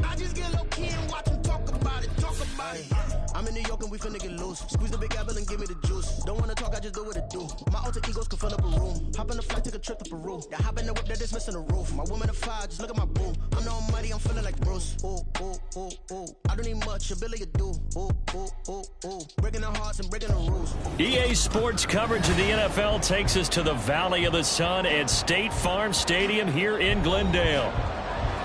I just get low key and watch them talk about it, I'm in New York and we finna get loose. Squeeze the big apple and give me the juice. Don't wanna talk, I just do what it do. My alter egos can fill up a room. Hop on the flight, take a trip to Peru. Yeah, hop in the whip that is missing the roof. My woman a fire, just look at my boo. I'm the almighty, I'm feeling like Bruce. Ooh, ooh, ooh, ooh. I don't need much, ability to do. Ooh, ooh, ooh, ooh. Breaking the hearts and breaking the rules. EA Sports coverage of the NFL takes us to the Valley of the Sun at State Farm Stadium here in Glendale.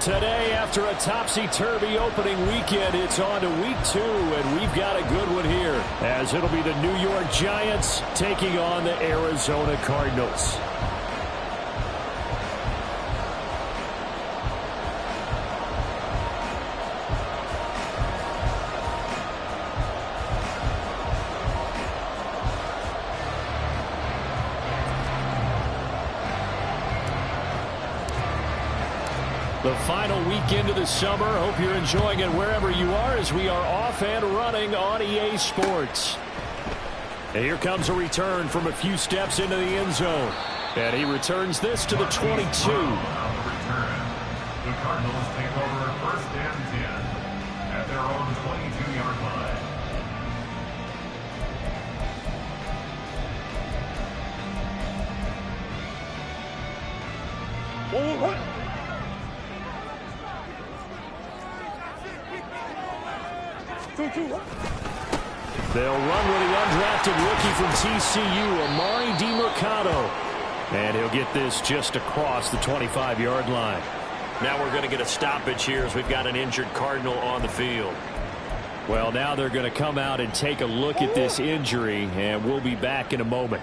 Today, after a topsy-turvy opening weekend, it's on to week 2, and we've got a good one here, as it'll be the New York Giants taking on the Arizona Cardinals. The final weekend of the summer. Hope you're enjoying it wherever you are as we are off and running on EA Sports. And here comes a return from a few steps into the end zone. And he returns this to the 22. The Cardinals take over first and 10 at their own 22-yard line. What? They'll run with the undrafted rookie from TCU, Amari DiMercato. And he'll get this just across the 25-yard line. Now we're going to get a stoppage here as we've got an injured Cardinal on the field. Well, now they're going to come out and take a look at this injury, and we'll be back in a moment.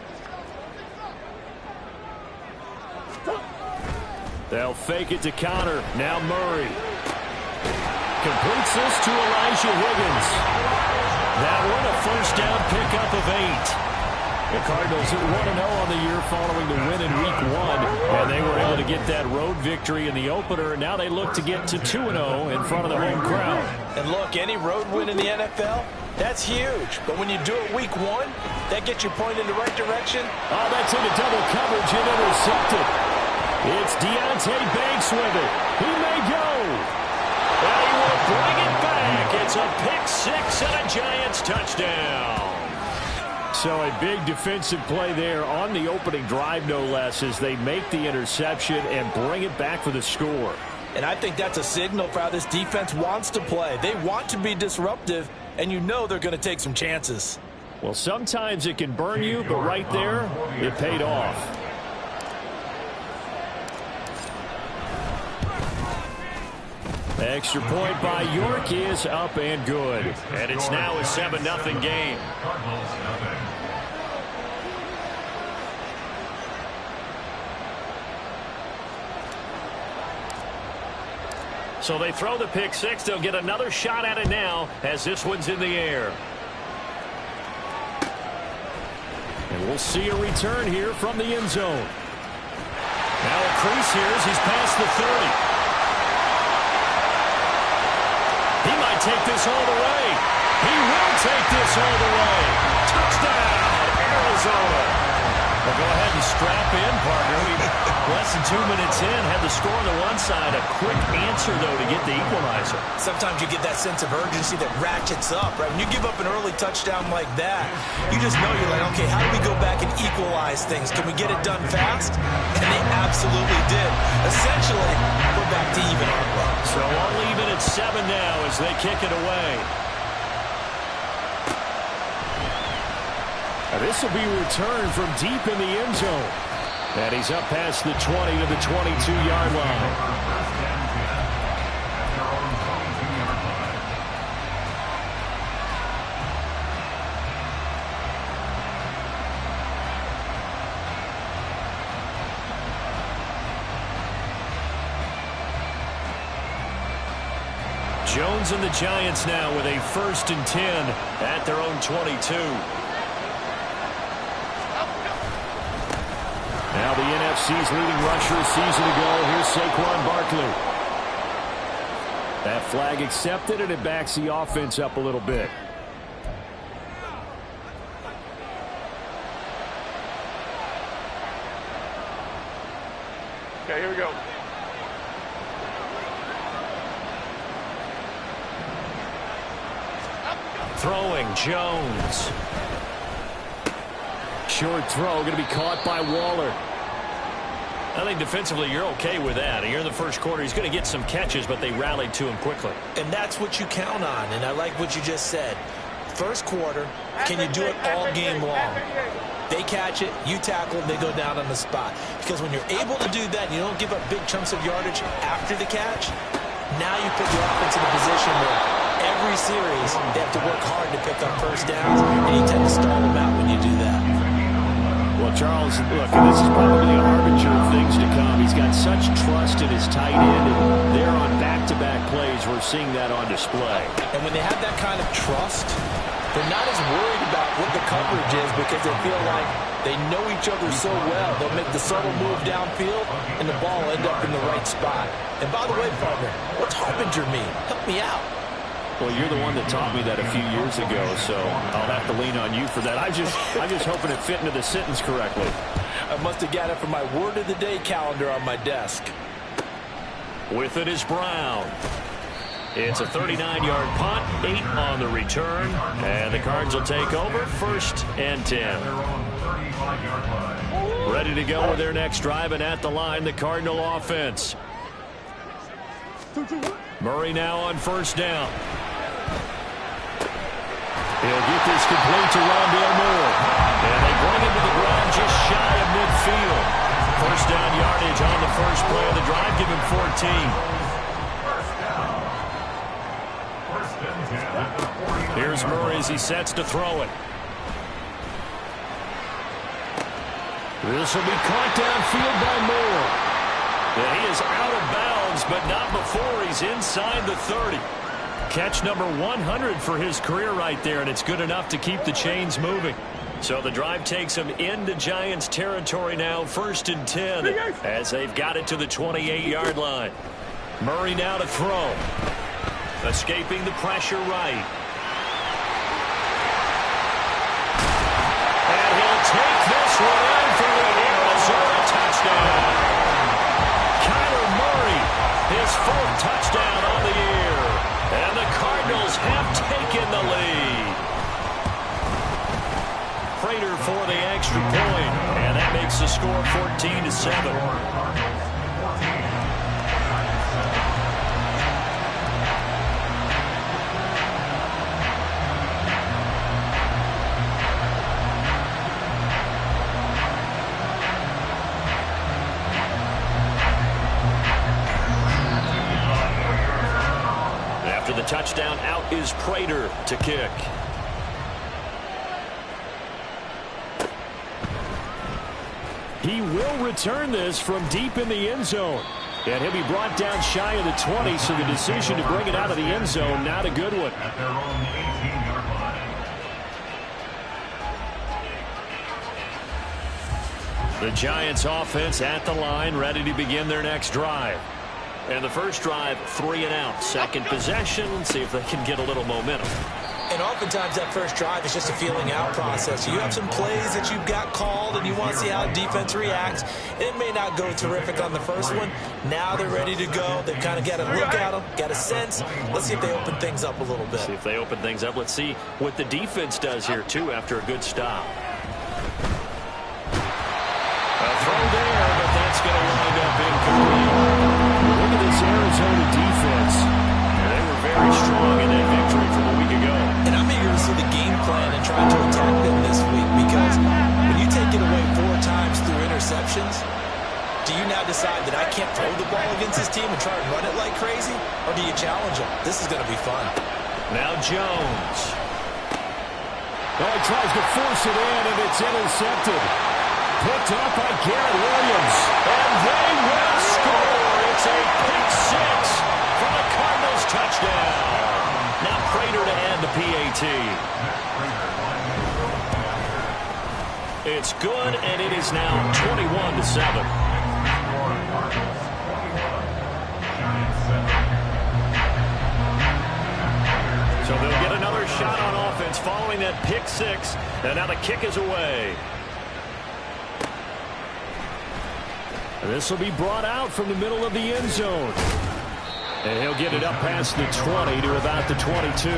They'll fake it to Connor. Now Murray. Completes this to Elijah Higgins. That one a first down pickup of 8. The Cardinals at 1-0 on the year following the win in week 1. And they were able to get that road victory in the opener. And now they look to get to 2-0 in front of the home crowd. And look, any road win in the NFL, that's huge. But when you do it week 1, that gets you pointed in the right direction. Oh, that's into double coverage and intercepted. It's Deonte Banks with it. He may go. And he will bring it back. It's a pick-6 and a Giants touchdown. So a big defensive play there on the opening drive, no less, as they make the interception and bring it back for the score. And I think that's a signal for how this defense wants to play. They want to be disruptive, and you know they're going to take some chances. Well, sometimes it can burn you, but right there, it paid off. Extra point by York is up and good. And it's now a 7-0 game. So they throw the pick-6. They'll get another shot at it now as this one's in the air. And we'll see a return here from the end zone. Now a crease here as he's past the 30. He might take this all the way. He will take this all the way. Touchdown, Arizona. Well, go ahead and strap in, partner. Less than 2 minutes in, had the score on the one side. A quick answer, though, to get the equalizer. Sometimes you get that sense of urgency that ratchets up, right? When you give up an early touchdown like that, you just know you're like, okay, how do we go back and equalize things? Can we get it done fast? And they absolutely did. Essentially, we're back to even, aren't we? So all even at 7 now as they kick it away. Now this will be returned from deep in the end zone. And he's up past the 20 to the 22-yard line. Jones and the Giants now with a 1st and 10 at their own 22. Now the NFC's leading rusher a season ago. Here's Saquon Barkley. That flag accepted, and it backs the offense up a little bit. Okay, here we go. Throwing, Jones. Short throw, going to be caught by Waller. I think defensively you're okay with that. Here in the first quarter, he's going to get some catches, but they rallied to him quickly. And that's what you count on, and I like what you just said. First quarter, can you do it all game long? They catch it, you tackle, they go down on the spot. Because when you're able to do that, you don't give up big chunks of yardage after the catch, now you put your offense in a position where every series they have to work hard to pick up first downs, and you tend to stall them out when you do that. Well, Charles, look, this is probably a harbinger of things to come. He's got such trust in his tight end, and there on back-to-back plays, we're seeing that on display. And when they have that kind of trust, they're not as worried about what the coverage is because they feel like they know each other so well. They'll make the subtle move downfield, and the ball will end up in the right spot. And by the way, partner, what's harbinger mean? Help me out. Well, you're the one that taught me that a few years ago, so I'll have to lean on you for that. I'm just hoping it fit into the sentence correctly. I must have got it from my word of the day calendar on my desk. With it is Brown. It's a 39-yard punt, 8 on the return, and the Cards will take over, 1st and 10. Ready to go with their next drive, and at the line, the Cardinal offense. Murray now on 1st down. He'll get this complete to Rondale Moore. And they bring him to the ground just shy of midfield. 1st down yardage on the first play of the drive. Give him 14. Here's Murray as he sets to throw it. This will be caught downfield by Moore. And he is out of bounds, but not before he's inside the 30. Catch number 100 for his career right there, and it's good enough to keep the chains moving. So the drive takes him into Giants territory now, 1st and 10, as they've got it to the 28-yard line. Murray now to throw. Escaping the pressure right. And he'll take this one in for the Arizona touchdown. Kyler Murray, his 4th touchdown on the year. And the Cardinals have taken the lead. Prater for the extra point. And that makes the score 14-7. After the touchdown, out is Prater to kick. He will return this from deep in the end zone. And he'll be brought down shy of the 20, so the decision to bring it out of the end zone, not a good one. At their own 18-yard line. The Giants offense at the line, ready to begin their next drive. And the first drive, 3 and out. Second possession, see if they can get a little momentum. And oftentimes that first drive is just a feeling out process. You have some plays that you've got called and you want to see how the defense reacts. It may not go terrific on the first one. Now they're ready to go. They've kind of got a look at them, got a sense. Let's see if they open things up a little bit. See if they open things up. Let's see what the defense does here, too, after a good stop. A throw there, but that's going to wind up incomplete. Look at this Arizona defense. They were very strong in that victory from a week ago. And I'm eager to see the game plan and try to attack them this week, because when you take it away 4 times through interceptions, do you now decide that I can't throw the ball against this team and try and run it like crazy? Or do you challenge them? This is going to be fun. Now Jones. Oh, he tries to force it in, and it's intercepted. Picked up by Garrett Williams. And they will score. It's a pick 6 for the Cardinals touchdown. Now Prater to add the PAT. It's good, and it is now 21-7. So they'll get another shot on offense following that pick 6, and now the kick is away. This will be brought out from the middle of the end zone. And he'll get it up past the 20 to about the 22.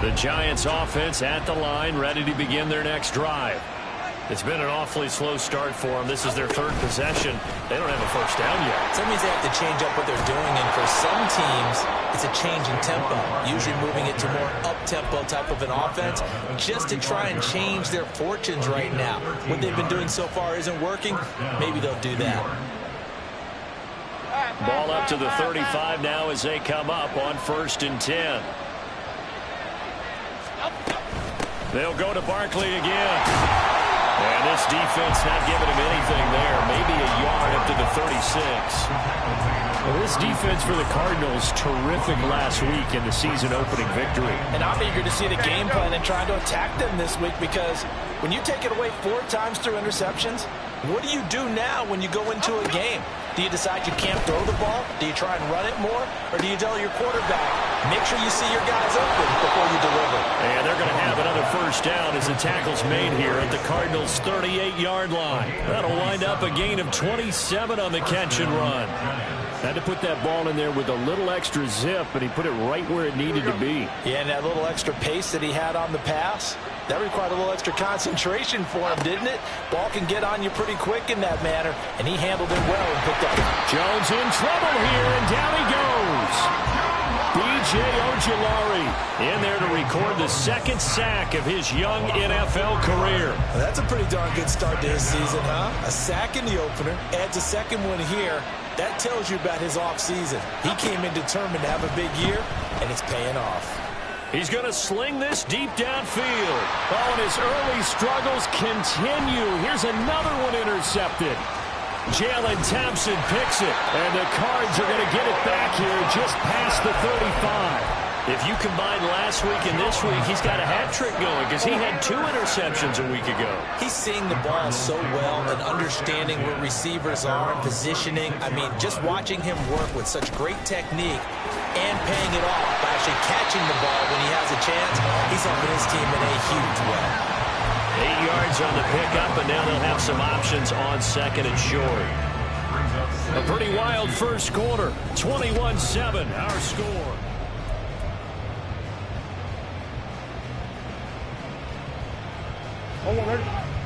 The Giants offense at the line, ready to begin their next drive. It's been an awfully slow start for them. This is their third possession. They don't have a first down yet. So that means they have to change up what they're doing, and for some teams, it's a change in tempo, usually moving it to more up-tempo type of an offense, just to try and change their fortunes right now. What they've been doing so far isn't working. Maybe they'll do that. Ball up to the 35 now as they come up on 1st and 10. They'll go to Barkley again. And this defense not giving him anything there. Maybe a yard up to the 36. Well, this defense for the Cardinals, terrific last week in the season-opening victory. And I'm eager to see the game plan and trying to attack them this week, because when you take it away 4 times through interceptions, what do you do now when you go into a game? Do you decide you can't throw the ball? Do you try and run it more? Or do you tell your quarterback, make sure you see your guys open before you deliver? And they're going to have another first down as the tackle's made here at the Cardinals' 38-yard line. That'll wind up a gain of 27 on the catch and run. Had to put that ball in there with a little extra zip, but he put it right where it needed to be. Yeah, and that little extra pace that he had on the pass, that required a little extra concentration for him, didn't it? Ball can get on you pretty quick in that manner, and he handled it well and picked up. Jones in trouble here, and down he goes. B.J. Ojulari in there to record the 2nd sack of his young NFL career. Well, that's a pretty darn good start to his season, huh? A sack in the opener, adds a second one here. That tells you about his offseason. He came in determined to have a big year, and it's paying off. He's going to sling this deep downfield. Oh, and his early struggles continue. Here's another one intercepted. Jalen Thompson picks it, and the Cards are going to get it back here just past the 35. If you combine last week and this week, he's got a hat trick going because he had 2 interceptions a week ago. He's seeing the ball so well and understanding where receivers are and positioning. I mean, just watching him work with such great technique and paying it off by actually catching the ball when he has a chance, he's helping his team in a huge way. 8 yards on the pickup, and now they'll have some options on 2nd and short. A pretty wild first quarter. 21-7, our score.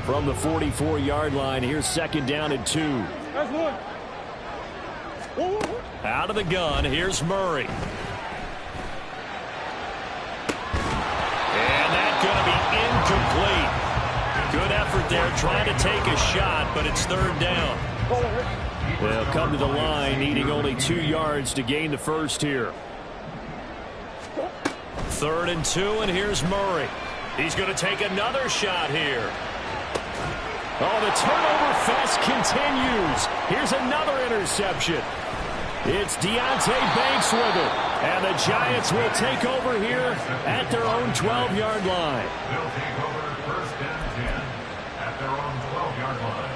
From the 44-yard line, here's 2nd down and 2. Out of the gun, here's Murray. And that's going to be incomplete. Good effort there, trying to take a shot, but it's 3rd down. They'll come to the line, needing only 2 yards to gain the first here. 3rd and 2, and here's Murray. He's going to take another shot here. Oh, the turnover fest continues. Here's another interception. It's Deonte Banks with it. And the Giants will take over here at their own 12-yard line. They'll take over 1st and 10 at their own 12-yard line.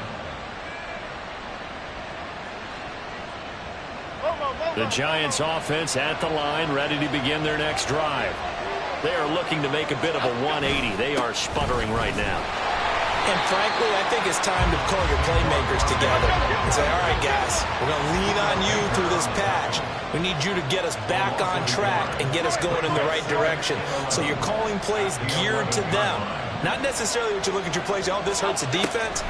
The Giants offense at the line, ready to begin their next drive. They are looking to make a bit of a 180. They are sputtering right now. And frankly, I think it's time to call your playmakers together and say, all right, guys, we're going to lean on you through this patch. We need you to get us back on track and get us going in the right direction. So you're calling plays geared to them. Not necessarily what you look at your plays, oh, this hurts the defense.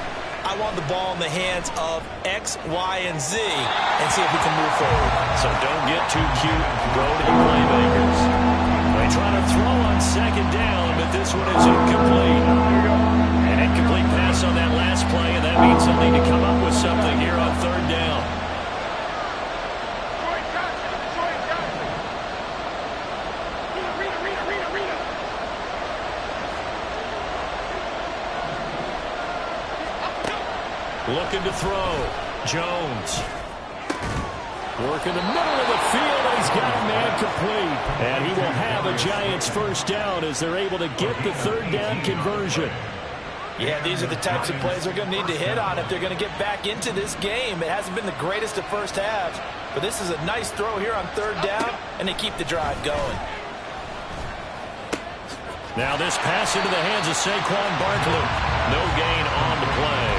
I want the ball in the hands of X, Y, and Z and see if we can move forward. So don't get too cute. Go to the playmakers. They try to throw on 2nd down, but this one is incomplete. An incomplete pass on that last play, and that means they'll need to come up with something here on 3rd down. Looking to throw. Jones. Work in the middle of the field, and he's got a man complete. And he will have a Giants first down as they're able to get the 3rd down conversion. Yeah, these are the types of plays they're going to need to hit on if they're going to get back into this game. It hasn't been the greatest of first halves, but this is a nice throw here on 3rd down, and they keep the drive going. Now this pass into the hands of Saquon Barkley. No gain on the play,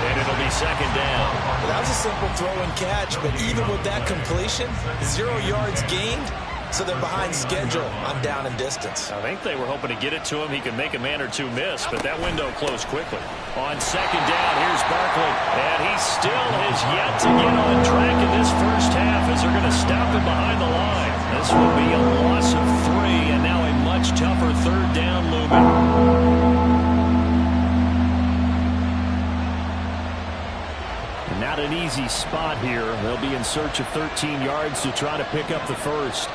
and it'll be 2nd down. Well, that was a simple throw and catch, but even with that completion, 0 yards gained, so they're behind schedule on down and distance. I think they were hoping to get it to him. He could make a man or two miss, but that window closed quickly. On second down, here's Barkley, and he still has yet to get on track in this first half as they're going to stop him behind the line. This will be a loss of 3, and now a much tougher third down looming. Not an easy spot here. They'll be in search of 13 yards to try to pick up the first.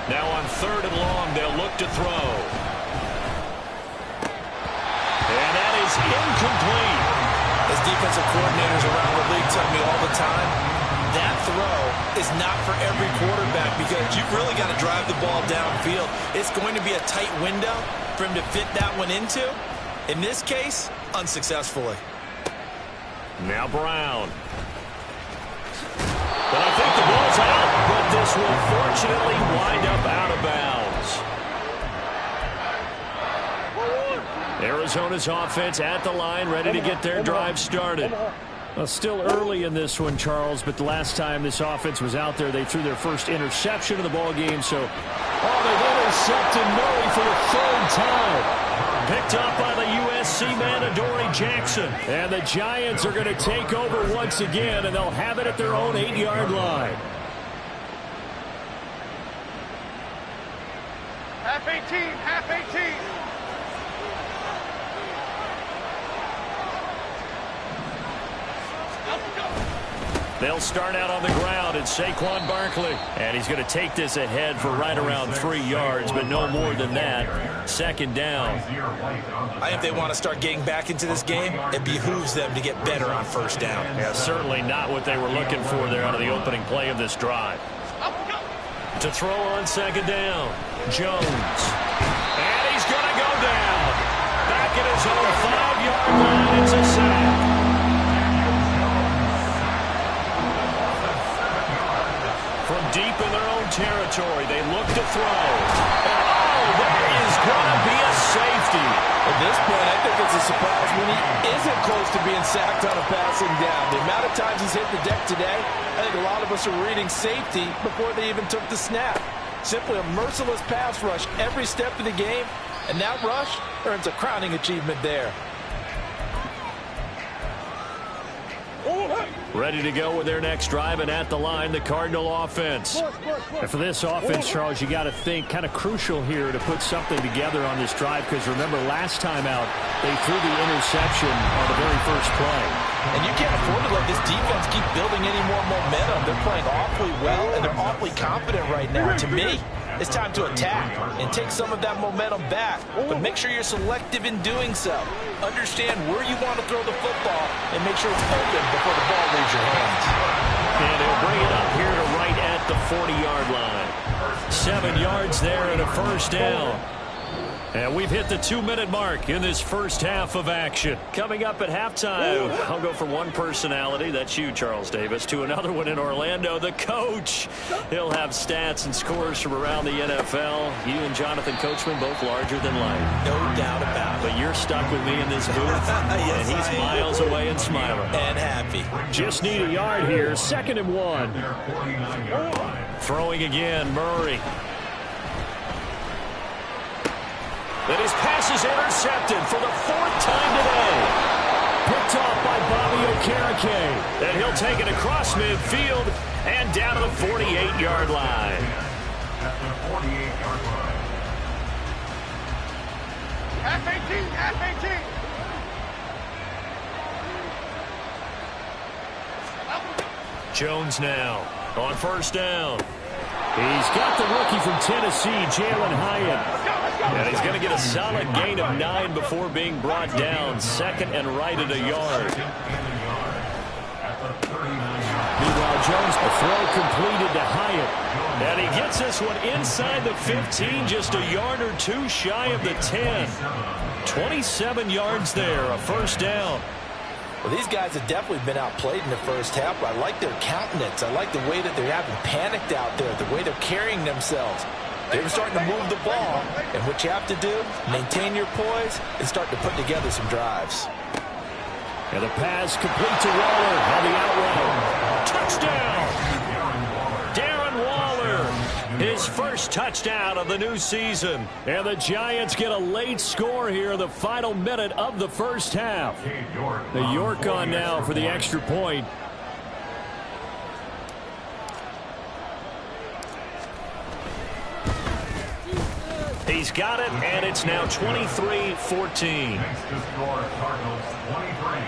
Now on third and long, they'll look to throw. And that is incomplete. As defensive coordinators around the league tell me all the time, that throw is not for every quarterback because you've really got to drive the ball downfield. It's going to be a tight window for him to fit that one into. In this case, unsuccessfully. Now Brown. But I think the ball's out, but this will fortunately wind up out of bounds. Arizona's offense at the line, ready to get their drive started. Well, still early in this one, Charles, but the last time this offense was out there, they threw their first interception of the ball game. So, they've intercepted Murray for the third time. Picked up by the USC man, Adoree Jackson. And the Giants are going to take over once again, and they'll have it at their own 8-yard line. Half 18, half 18. They'll start out on the ground, and Saquon Barkley. And he's going to take this ahead for right around 3 yards, but no more than that. Second down. I think if they want to start getting back into this game, it behooves them to get better on first down. Yeah, certainly not what they were looking for there out of the opening play of this drive. To throw on second down, Jones. And he's going to go down. Back at his own 5-yard line, it's a sack. From deep in their own territory, they look to throw. And, there is going to be a safety. At this point, I think it's a surprise when he isn't close to being sacked on a passing down. The amount of times he's hit the deck today, I think a lot of us are reading safety before they even took the snap. Simply a merciless pass rush every step of the game, and that rush earns a crowning achievement there. Ready to go with their next drive, and at the line, the Cardinal offense. And for this offense, Charles, you got to think kind of crucial here to put something together on this drive, because remember, last time out, they threw the interception on the very first play. And you can't afford to let this defense keep building any more momentum. They're playing awfully well, and they're awfully confident right now. To me, it's time to attack and take some of that momentum back. But make sure you're selective in doing so. Understand where you want to throw the football and make sure it's open before the ball leaves your hands. And they'll bring it up here to right at the 40-yard line. 7 yards there and a first down. And we've hit the 2-minute mark in this first half of action. Coming up at halftime, I'll go from one personality, that's you, Charles Davis, to another one in Orlando, the coach. He'll have stats and scores from around the NFL. You and Jonathan Coachman, both larger than life. No doubt about it. But you're stuck with me in this booth, yes, and he's miles away and smiling. And happy. Just need a yard here, 2nd and 1. Throwing again, Murray. And his pass is intercepted for the 4th time today. Picked off by Bobby Okereke. And he'll take it across midfield and down to the 48-yard line. At the 48-yard line. Half 18, half 18. Jones now on first down. He's got the rookie from Tennessee, Jalen Hyatt. And he's going to get a solid gain of 9 before being brought down. 2nd and right at a yard. Meanwhile, Jones, a throw completed to Hyatt. And he gets this one inside the 15, just a yard or two shy of the 10. 27 yards there, a first down. Well, these guys have definitely been outplayed in the first half, but I like their countenance. I like the way that they're having panicked out there, the way they're carrying themselves. They're starting to move the ball, and what you have to do, maintain your poise and start to put together some drives. And the pass complete to Waller on the out route. Touchdown! Darren Waller first touchdown of the new season. And the Giants get a late score here in the final minute of the first half. The York on now for the extra point. He's got it, and it's now 23-14. Next to score, Cardinals 23,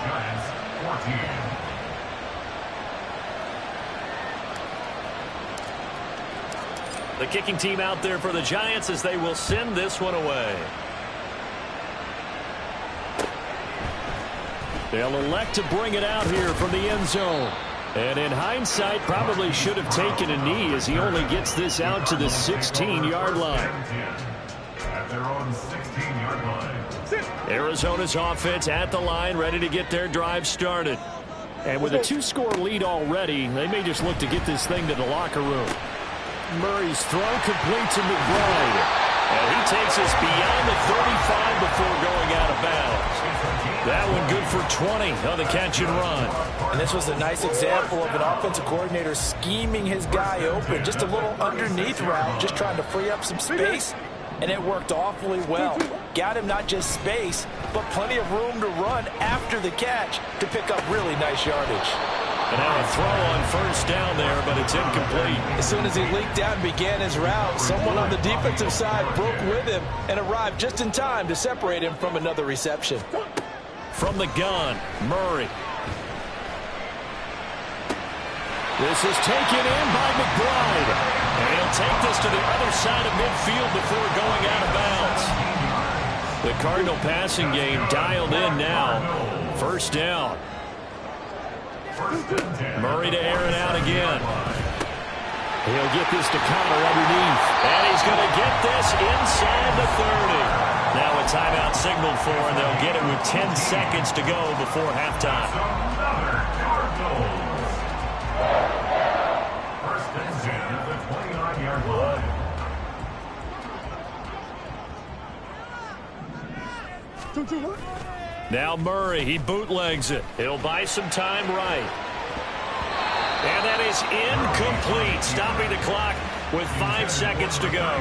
Giants 14. The kicking team out there for the Giants as they will send this one away. They'll elect to bring it out here from the end zone. And in hindsight, probably should have taken a knee as he only gets this out to the 16-yard line. At their own 16-yard line. Arizona's offense at the line, ready to get their drive started. And with a 2-score lead already, they may just look to get this thing to the locker room. Murray's throw complete to McBride. And he takes us beyond the 35 before going out of bounds. That one good for 20 on the catch and run. And this was a nice example of an offensive coordinator scheming his guy open. Just a little underneath route, just trying to free up some space. And it worked awfully well. Got him not just space, but plenty of room to run after the catch to pick up really nice yardage. And now a throw on first down there, but it's incomplete. As soon as he leaked out and began his route, someone on the defensive side broke with him and arrived just in time to separate him from another reception. From the gun, Murray. This is taken in by McBride. And he'll take this to the other side of midfield before going out of bounds. The Cardinal passing game dialed in now. First down. Murray to air it out again. He'll get this to Connor underneath. And he's going to get this inside the 30. Now a timeout signaled for, and they'll get it with 10 seconds to go before halftime. First and 10 at the 29-yard line. Now Murray, he bootlegs it. He'll buy some time right. And that is incomplete, stopping the clock with 5 seconds to go.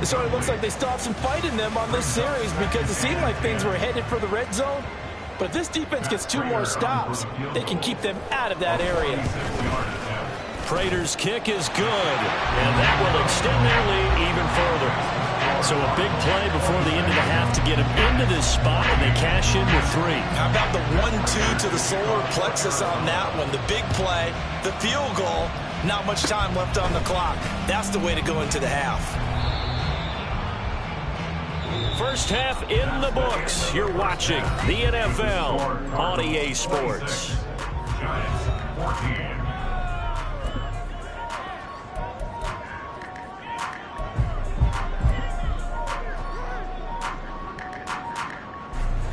It sort of looks like they still have some fight in them on this series because it seemed like things were headed for the red zone. But if this defense gets 2 more stops, they can keep them out of that area. Prater's kick is good, and that will extend their lead even further. So a big play before the end of the half to get them into this spot, and they cash in with 3. How about the 1-2 to the solar plexus on that one? The big play, the field goal, not much time left on the clock. That's the way to go into the half. First half in the books. You're watching the NFL on EA Sports. Giants 14.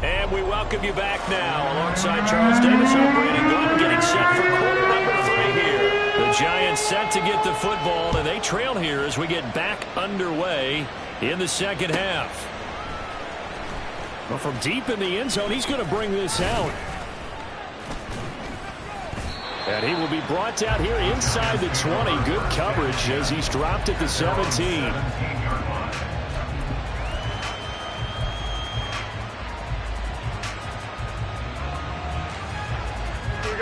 And we welcome you back now alongside Charles Davis and Brandon Glenn getting set for quarter number 3 here. The Giants set to get the football, and they trail here as we get back underway in the second half. Well, from deep in the end zone, he's going to bring this out. And he will be brought down here inside the 20. Good coverage as he's dropped at the 17.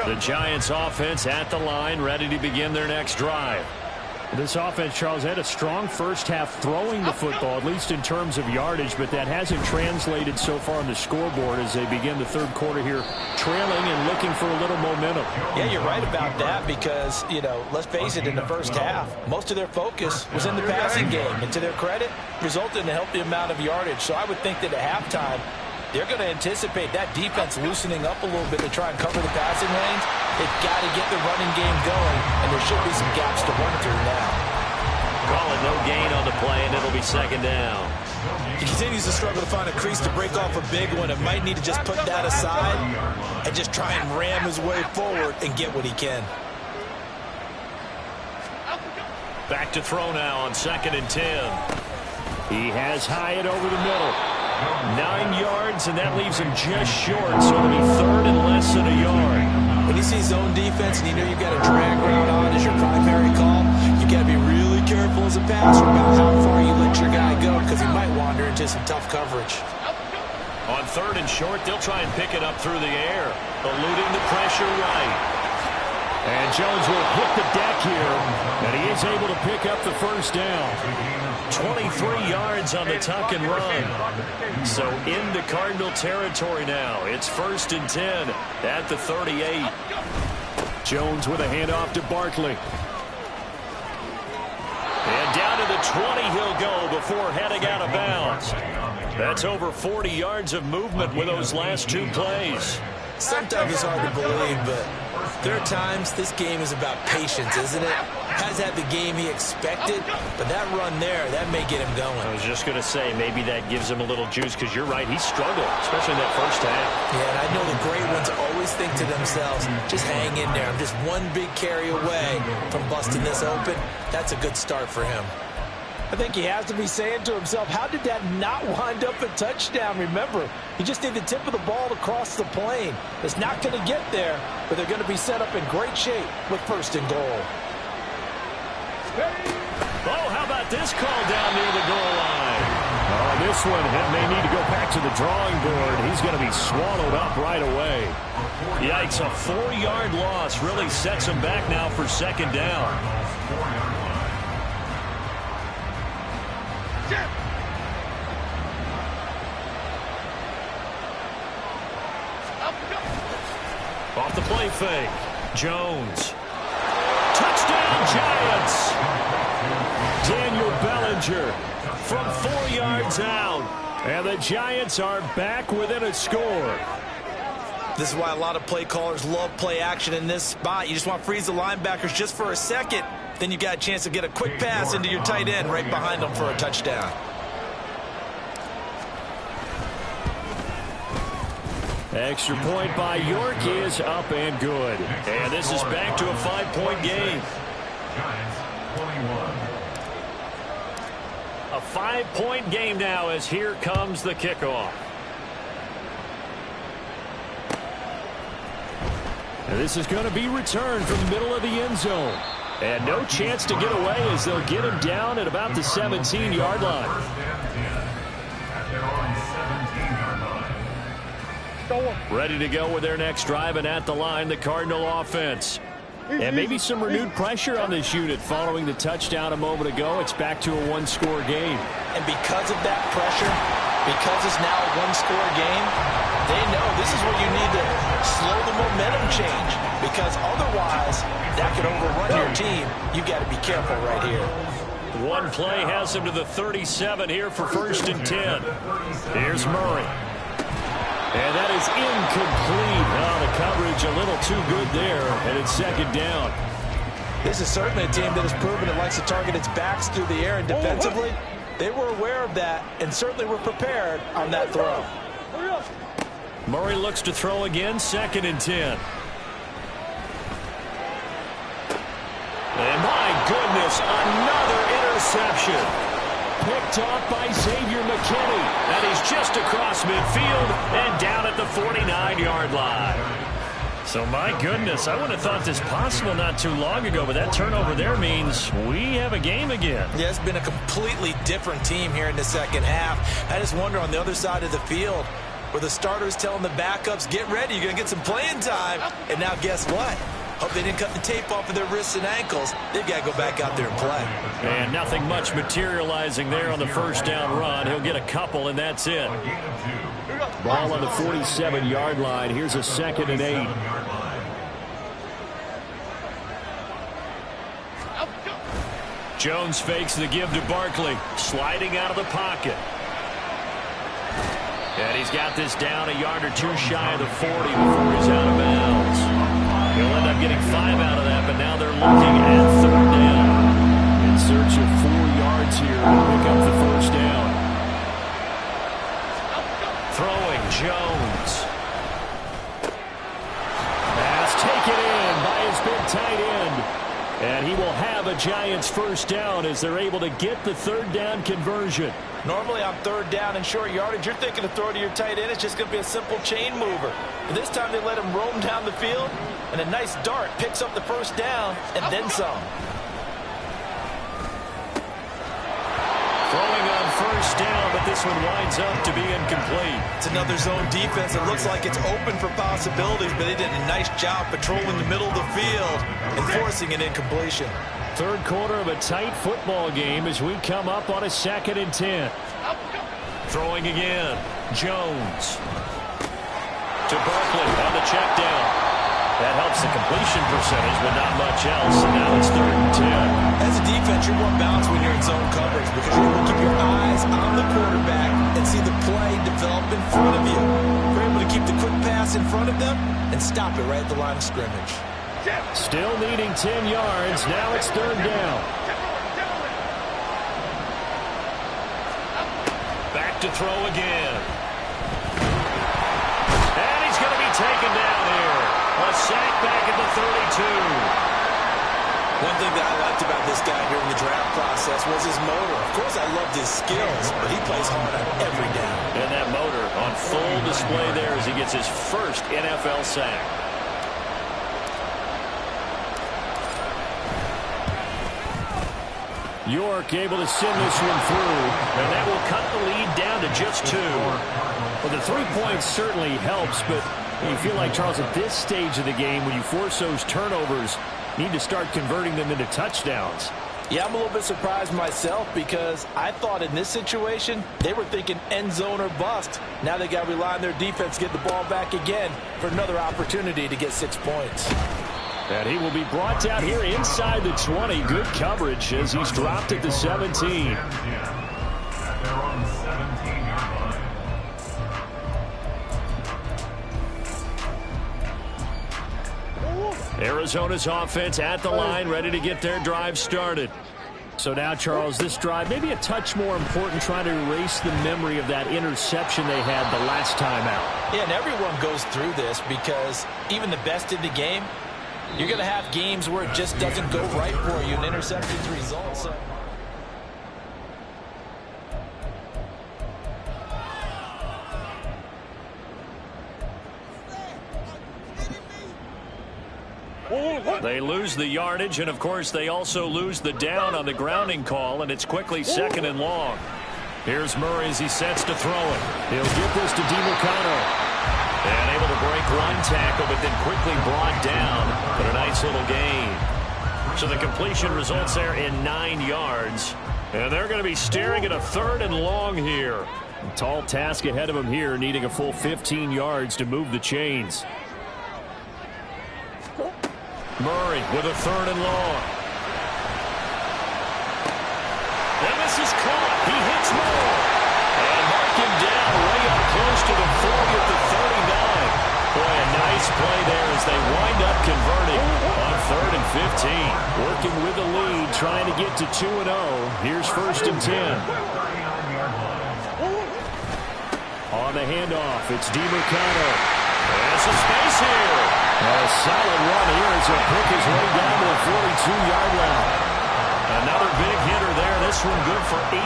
The Giants offense at the line, ready to begin their next drive. This offense, Charles, had a strong first half throwing the football, at least in terms of yardage, but that hasn't translated so far on the scoreboard as they begin the third quarter here, trailing and looking for a little momentum. Yeah, you're right about that because, you know, let's face it, in the first half, most of their focus was in the passing game, and to their credit, resulted in a healthy amount of yardage. So I would think that at halftime, they're going to anticipate that defense loosening up a little bit to try and cover the passing lanes. They've got to get the running game going, and there should be some gaps to run through now. Call it no gain on the play, and it'll be second down. He continues to struggle to find a crease to break off a big one and might need to just put that aside and just try and ram his way forward and get what he can. Back to throw now on 2nd and 10. He has Hyatt over the middle. 9 yards, and that leaves him just short, so it'll be 3rd and less than a yard. When you see zone defense and you know you've got a drag route on as your primary call, you've got to be really careful as a passer about how far you let your guy go because he might wander into some tough coverage. On 3rd and short, they'll try and pick it up through the air, eluding the pressure right. And Jones will hit the deck here, and he is able to pick up the first down. 23 yards on the tuck and run. So into Cardinal territory now. It's 1st and 10 at the 38. Jones with a handoff to Barkley. And down to the 20 he'll go before heading out of bounds. That's over 40 yards of movement with those last 2 plays. Sometimes it's hard to believe, but there are times this game is about patience, isn't it? Has had the game he expected, but that run there, that may get him going. I was just going to say, maybe that gives him a little juice, because you're right, he struggled, especially in that first half. Yeah, and I know the great ones always think to themselves, just hang in there. I'm just one big carry away from busting this open. That's a good start for him. I think he has to be saying to himself, how did that not wind up a touchdown? Remember, he just need the tip of the ball to cross the plane. It's not going to get there, but they're going to be set up in great shape with 1st and goal. Oh, how about this call down near the goal line? Oh, this one may need to go back to the drawing board. He's going to be swallowed up right away. Yikes, a 4-yard loss really sets him back now for 2nd down. Off the play fake. Jones. Touchdown, Giants. Daniel Bellinger from 4 yards out. And the Giants are back within a score. This is why a lot of play callers love play action in this spot. You just want to freeze the linebackers just for a second. Then you got a chance to get a quick pass into your tight end right behind them for a touchdown. Extra point by York is up and good. And this is back to a 5-point game. Giants 21. A 5-point game now as here comes the kickoff. And this is going to be returned from the middle of the end zone. And no chance to get away as they'll get him down at about the 17-yard line. 1st and 10 at their own 17-yard line. Ready to go with their next drive, and at the line, the Cardinal offense. And maybe some renewed pressure on this unit following the touchdown a moment ago. It's back to a 1-score game. And because of that pressure, because it's now a 1-score game, they know this is where you need to slow the momentum change, because otherwise that could overrun your team. You've got to be careful right here. One play has him to the 37 here for 1st and 10. Here's Murray. And that is incomplete. Oh, the coverage a little too good there, and it's 2nd down. This is certainly a team that has proven it likes to target its backs through the air, and defensively, they were aware of that and certainly were prepared on that throw. Murray looks to throw again, 2nd and 10. And my goodness, another interception. Picked off by Xavier McKinney. And he's just across midfield and down at the 49-yard line. So, my goodness, I wouldn't have thought this possible not too long ago, but that turnover there means we have a game again. Yeah, it's been a completely different team here in the 2nd half. I just wonder on the other side of the field where the starters telling the backups, get ready, you're going to get some playing time. And now guess what? Hope they didn't cut the tape off of their wrists and ankles. They've got to go back out there and play. And nothing much materializing there on the 1st down run. He'll get a couple, and that's it. Ball on the 47-yard line. Here's a 2nd and 8. Jones fakes the give to Barkley, sliding out of the pocket. And he's got this down a yard or two shy of the 40 before he's out of bounds. He'll end up getting 5 out of that, but now they're looking at 3rd down. In search of 4 yards here to pick up the 1st down. Throwing Jones. Pass taken in by his big tight end. And he will have a Giants 1st down as they're able to get the 3rd down conversion. Normally on 3rd down and short yardage, you're thinking to throw to your tight end. It's just going to be a simple chain mover. But this time they let him roam down the field, and a nice dart picks up the 1st down and then some. first down, but this one winds up to be incomplete. It's another zone defense. It looks like it's open for possibilities, but they did a nice job patrolling the middle of the field and forcing an incompletion. Third quarter of a tight football game as we come up on a 2nd and 10. Throwing again. Jones. To Barkley on the check down. That helps the completion percentage, but not much else. And now it's 3rd and 10. As a defense, you're more balanced when you're in zone coverage because you're able to keep your eyes on the quarterback and see the play develop in front of you. You're able to keep the quick pass in front of them and stop it right at the line of scrimmage. Still needing 10 yards. Now it's 3rd down. Back to throw again. And he's going to be taken down here. A sack back at the 32. One thing that I liked about this guy during the draft process was his motor. Of course, I loved his skills, but he plays hard on every down. And that motor on full display there as he gets his first NFL sack. York able to send this one through, and that will cut the lead down to just 2. Well, the 3 points certainly helps, but you feel like, Charles, at this stage of the game, when you force those turnovers, need to start converting them into touchdowns. Yeah, I'm a little bit surprised myself because I thought in this situation they were thinking end zone or bust. Now they got to rely on their defense to get the ball back again for another opportunity to get 6 points. And he will be brought down here inside the 20. Good coverage as he's dropped at the 17. At their own 17-yard line. Arizona's offense at the line, ready to get their drive started. So now, Charles, this drive maybe a touch more important, trying to erase the memory of that interception they had the last time out. Yeah, and everyone goes through this because even the best in the game, you're going to have games where it just doesn't go right for you, and interceptions result. So they lose the yardage, and, of course, they also lose the down on the grounding call, and it's quickly 2nd and long. Here's Murray as he sets to throw it. He'll get this to DiMercato. And able to break one tackle, but then quickly brought down. But a nice little gain. So the completion results there in 9 yards. And they're going to be staring at a 3rd and long here. A tall task ahead of them here, needing a full 15 yards to move the chains. Murray with a 3rd and long. And this is caught. He hits more. And mark him down way up close to the 40 at the 39. Boy, a nice play there as they wind up converting on 3rd and 15. Working with the lead, trying to get to 2-0. Here's 1st and 10. On the handoff, it's DiMercato. There's some space here. A solid run here as he'll pick his way down to the 42-yard line. Another big hitter there. This one good for 18.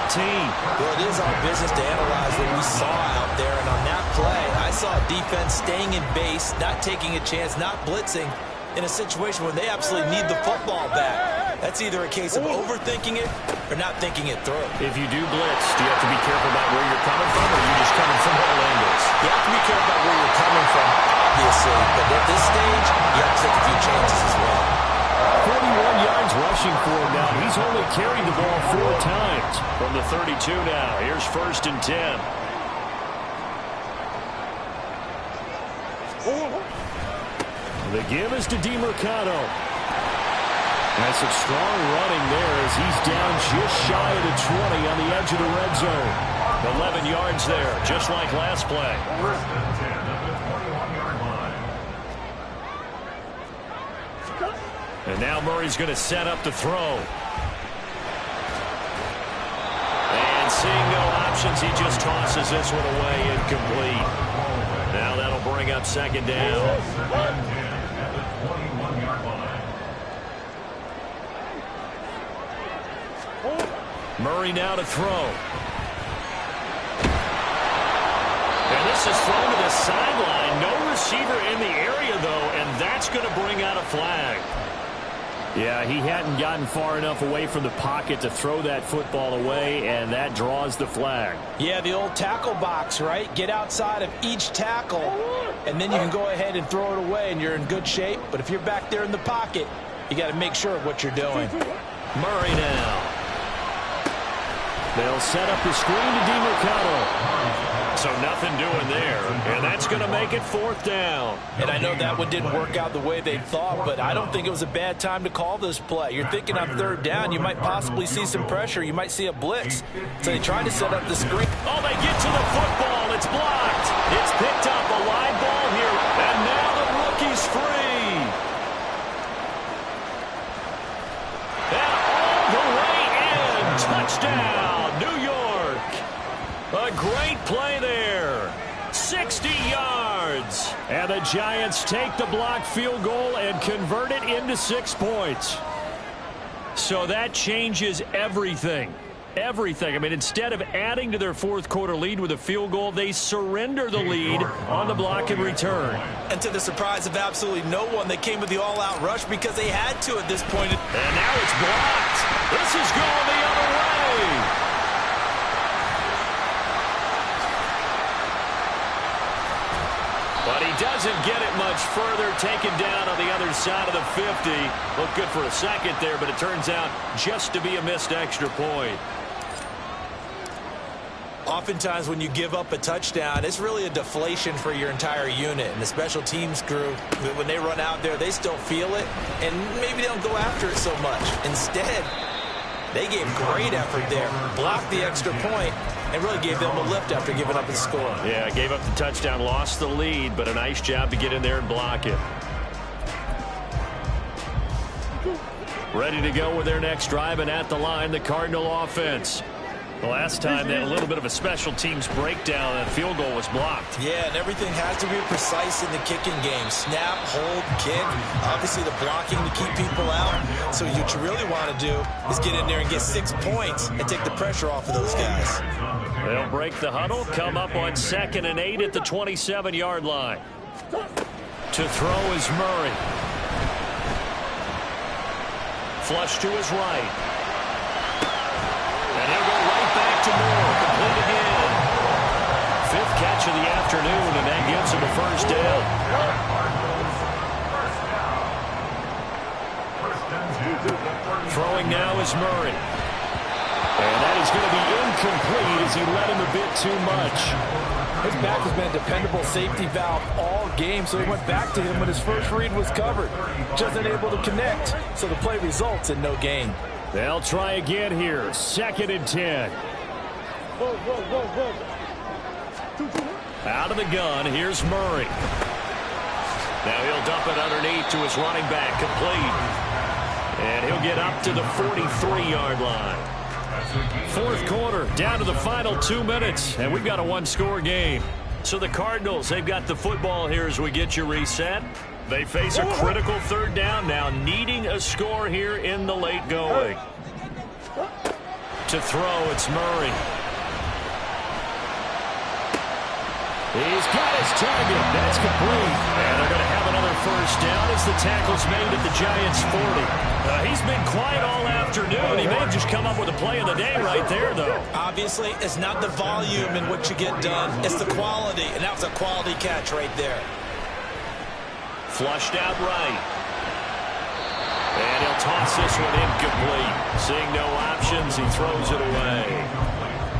Well, it is our business to analyze what we saw out there. And on that play, I saw defense staying in base, not taking a chance, not blitzing in a situation where they absolutely need the football back. That's either a case of overthinking it or not thinking it through. If you do blitz, do you have to be careful about where you're coming from, or are you just coming from all angles? You have to be careful about where you're coming from, obviously. But at this stage, you have to take a few chances as well. 41 yards rushing for him now. He's only carried the ball 4 times from the 32 now. Here's 1st and 10. The give is to DiMercato. That's some strong running there as he's down just shy of the 20 on the edge of the red zone. 11 yards there, just like last play. 1st and 10 at the 21-yard line. And now Murray's going to set up the throw. And seeing no options, he just tosses this one away, incomplete. Now that'll bring up 2nd down. 2nd and 10 at the 21-yard line. Murray now to throw. And this is thrown to the sideline. No receiver in the area, though, and that's going to bring out a flag. Yeah, he hadn't gotten far enough away from the pocket to throw that football away, and that draws the flag. Yeah, the old tackle box, right? Get outside of each tackle, and then you can go ahead and throw it away, and you're in good shape. But if you're back there in the pocket, you got to make sure of what you're doing. Murray now. They'll set up the screen to DeMercado. So nothing doing there, and that's going to make it 4th down. And I know that one didn't work out the way they thought, but I don't think it was a bad time to call this play. You're thinking on 3rd down, you might possibly see some pressure. You might see a blitz. So they tried to set up the screen. Oh, they get to the football. It's blocked. It's picked up, a live ball here, and now the rookie's free. And all the way in. Touchdown, New York. A great play there. 60 yards. And the Giants take the blocked field goal and convert it into 6 points. So that changes everything. Everything. I mean, instead of adding to their 4th quarter lead with a field goal, they surrender the lead on the block and return. And to the surprise of absolutely no one, they came with the all-out rush because they had to at this point. And now it's blocked. This is going the other way. But he doesn't get it much further, taken down on the other side of the 50. Looked good for a second there, but it turns out just to be a missed extra point. Oftentimes when you give up a touchdown, it's really a deflation for your entire unit. And the special teams crew, when they run out there, they still feel it, and maybe they don't go after it so much. Instead, they gave great effort there, blocked the extra point, and really gave them a lift after giving up the score. Yeah, gave up the touchdown, lost the lead, but a nice job to get in there and block it. Ready to go with their next drive, and at the line, the Cardinal offense. The last time they had a little bit of a special teams breakdown, that field goal was blocked. Yeah, and everything has to be precise in the kicking game. Snap, hold, kick. Obviously the blocking to keep people out. So what you really want to do is get in there and get 6 points and take the pressure off of those guys. They'll break the huddle, come up on 2nd and 8 at the 27-yard line. To throw is Murray. Flush to his right. And he'll go right back to Moore. Complete again. 5th catch of the afternoon, and that gives him a 1st down. Throwing now is Murray. And that is going to be incomplete as he led him a bit too much. His back has been a dependable safety valve all game, so he went back to him when his first read was covered. Just unable to connect, so the play results in no gain. They'll try again here. 2nd and 10. Out of the gun, here's Murray. Now he'll dump it underneath to his running back, complete. And he'll get up to the 43-yard line. 4th quarter, down to the final 2 minutes, and we've got a 1-score game. So the Cardinals, they've got the football here as we get you reset. They face a critical 3rd down now, needing a score here in the late going. To throw, it's Murray. He's got his target. That's complete. And they're going to have another 1st down as the tackle's made at the Giants' 40. He's been quiet all afternoon. He may have just come up with a play of the day right there, though. Obviously, it's not the volume in what you get done. It's the quality, and that was a quality catch right there. Flushed out right. And he'll toss this one incomplete. Seeing no options, he throws it away.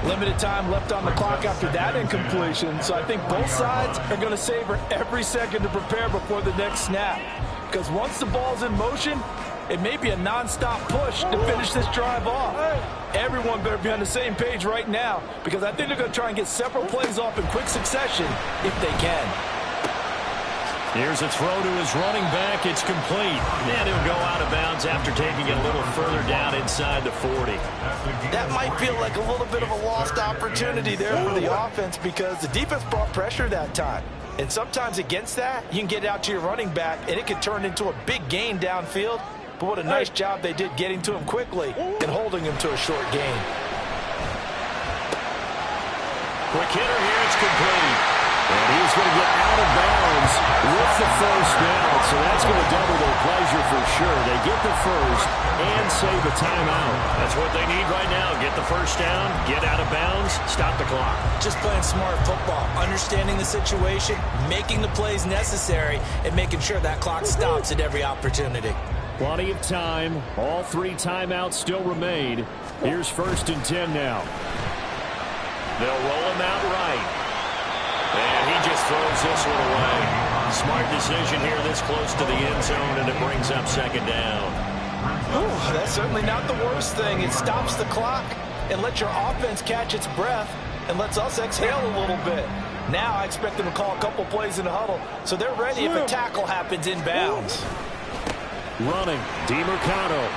Limited time left on the clock after that incompletion, so I think both sides are going to savor every second to prepare before the next snap. Because once the ball's in motion, it may be a non-stop push to finish this drive off. Everyone better be on the same page right now, because I think they're going to try and get several plays off in quick succession if they can. Here's a throw to his running back. It's complete. And he'll go out of bounds after taking it a little further down inside the 40. That might feel like a little bit of a lost opportunity there for the offense because the defense brought pressure that time. And sometimes against that, you can get out to your running back, and it can turn into a big gain downfield. But what a nice job they did getting to him quickly and holding him to a short gain. Quick hitter here. It's complete. And he's going to get out of bounds with the 1st down. So that's going to double their pleasure for sure. They get the first and save a timeout. That's what they need right now. Get the first down, get out of bounds, stop the clock. Just playing smart football, understanding the situation, making the plays necessary, and making sure that clock stops at every opportunity. Plenty of time. All 3 timeouts still remain. Here's 1st and 10 now. They'll roll him out right. And he just throws this one away. Smart decision here this close to the end zone, and it brings up 2nd down. Ooh, that's certainly not the worst thing. It stops the clock and lets your offense catch its breath and lets us exhale a little bit. Now I expect them to call a couple plays in the huddle so they're ready if a tackle happens inbounds. Running, DeMercado.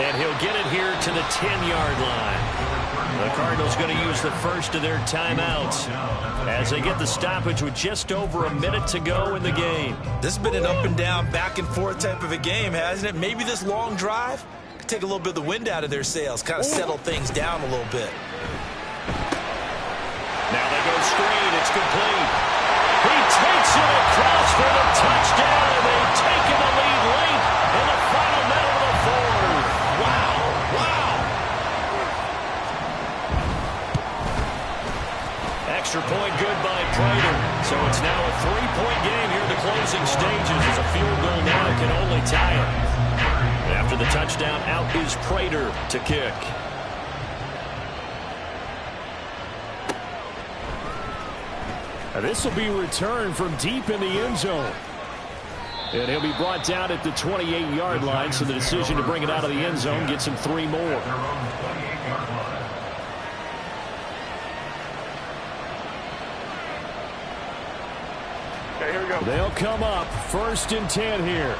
And he'll get it here to the 10-yard line. The Cardinals going to use the first of their timeouts as they get the stoppage with just over a minute to go in the game. This has been an up and down, back and forth type of a game, hasn't it? Maybe this long drive could take a little bit of the wind out of their sails, kind of settle things down a little bit. Now they go straight. It's complete. He takes it across for the touchdown, and they've taken the lead late in the final minute of the 4th. Wow. Extra point good by Prater. So it's now a 3-point game here in the closing stages as a field goal now can only tie it. After the touchdown, out is Prater to kick. This will be returned from deep in the end zone. And he'll be brought down at the 28-yard line, so the decision to bring it out of the end zone gets him 3 more. Okay, here we go. They'll come up 1st and 10 here.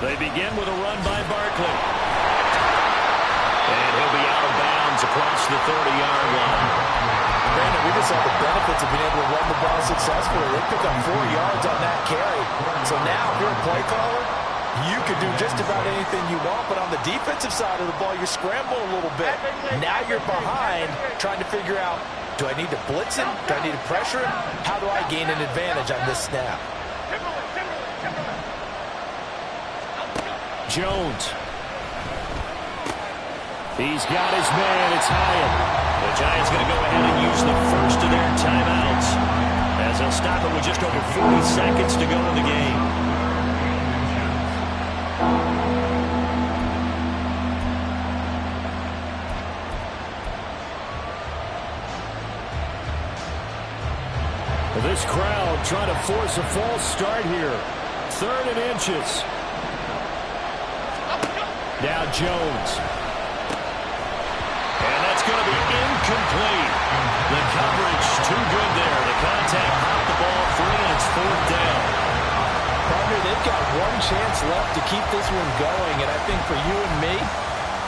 They begin with a run by Barkley. And he'll be out of bounds across the 30-yard line. Brandon, we just saw the benefits of being able to run the ball successfully. They pick up 4 yards on that carry. So now, if you're a play caller, you can do just about anything you want, but on the defensive side of the ball, you're scrambling a little bit. Now you're behind, trying to figure out, do I need to blitz him? Do I need to pressure him? How do I gain an advantage on this snap? Jones. He's got his man. It's Hyatt. The Giants going to go ahead and use the first of their timeouts as they'll stop it with just over 40 seconds to go in the game. This crowd trying to force a false start here. 3rd and inches. Now Jones. And that's going to be incomplete. The coverage too good there. The contact popped the ball free, and it's 4th down. Partner, they've got one chance left to keep this one going, and I think for you and me,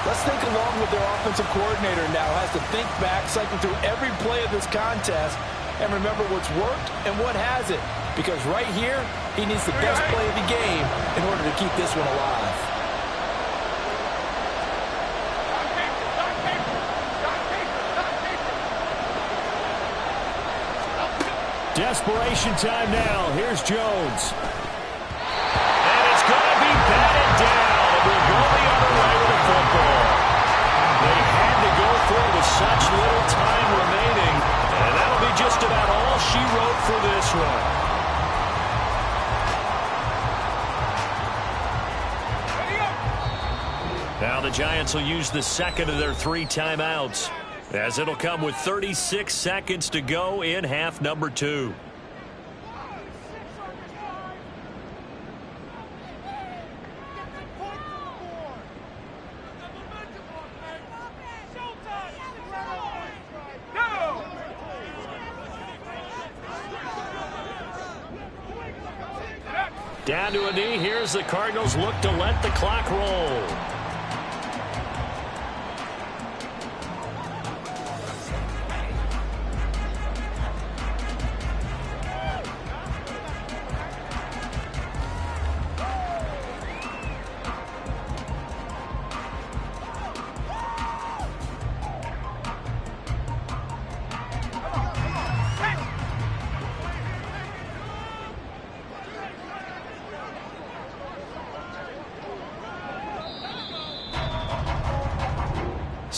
let's think along with their offensive coordinator now. Has to think back, cycle through every play of this contest, and remember what's worked and what hasn't. Because right here, he needs the best play of the game in order to keep this one alive. Desperation time now. Here's Jones. And it's going to be batted down. It will go the other way with the football. They had to go for it with such little time remaining. And that'll be just about all she wrote for this one. Now the Giants will use the second of their 3 timeouts, as it'll come with 36 seconds to go in half number 2. Down to a knee. Here's the Cardinals look to let the clock roll.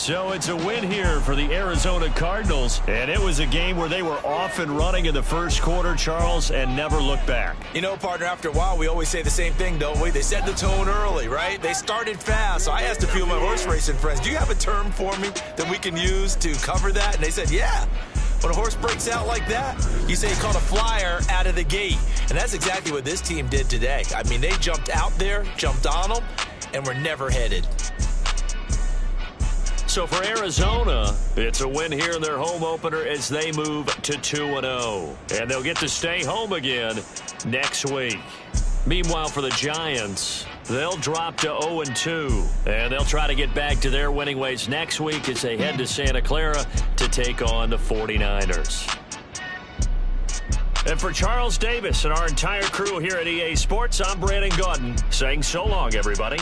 So it's a win here for the Arizona Cardinals, and it was a game where they were off and running in the first quarter, Charles, and never looked back. You know, partner, after a while, we always say the same thing, don't we? They set the tone early, right? They started fast. So I asked a few of my horse racing friends, do you have a term for me that we can use to cover that? And they said, yeah. When a horse breaks out like that, you say he caught a flyer out of the gate. And that's exactly what this team did today. I mean, they jumped out there, jumped on them, and were never headed. So for Arizona, it's a win here in their home opener as they move to 2-0. And they'll get to stay home again next week. Meanwhile, for the Giants, they'll drop to 0-2. And they'll try to get back to their winning ways next week as they head to Santa Clara to take on the 49ers. And for Charles Davis and our entire crew here at EA Sports, I'm Brandon Gaudin saying so long, everybody.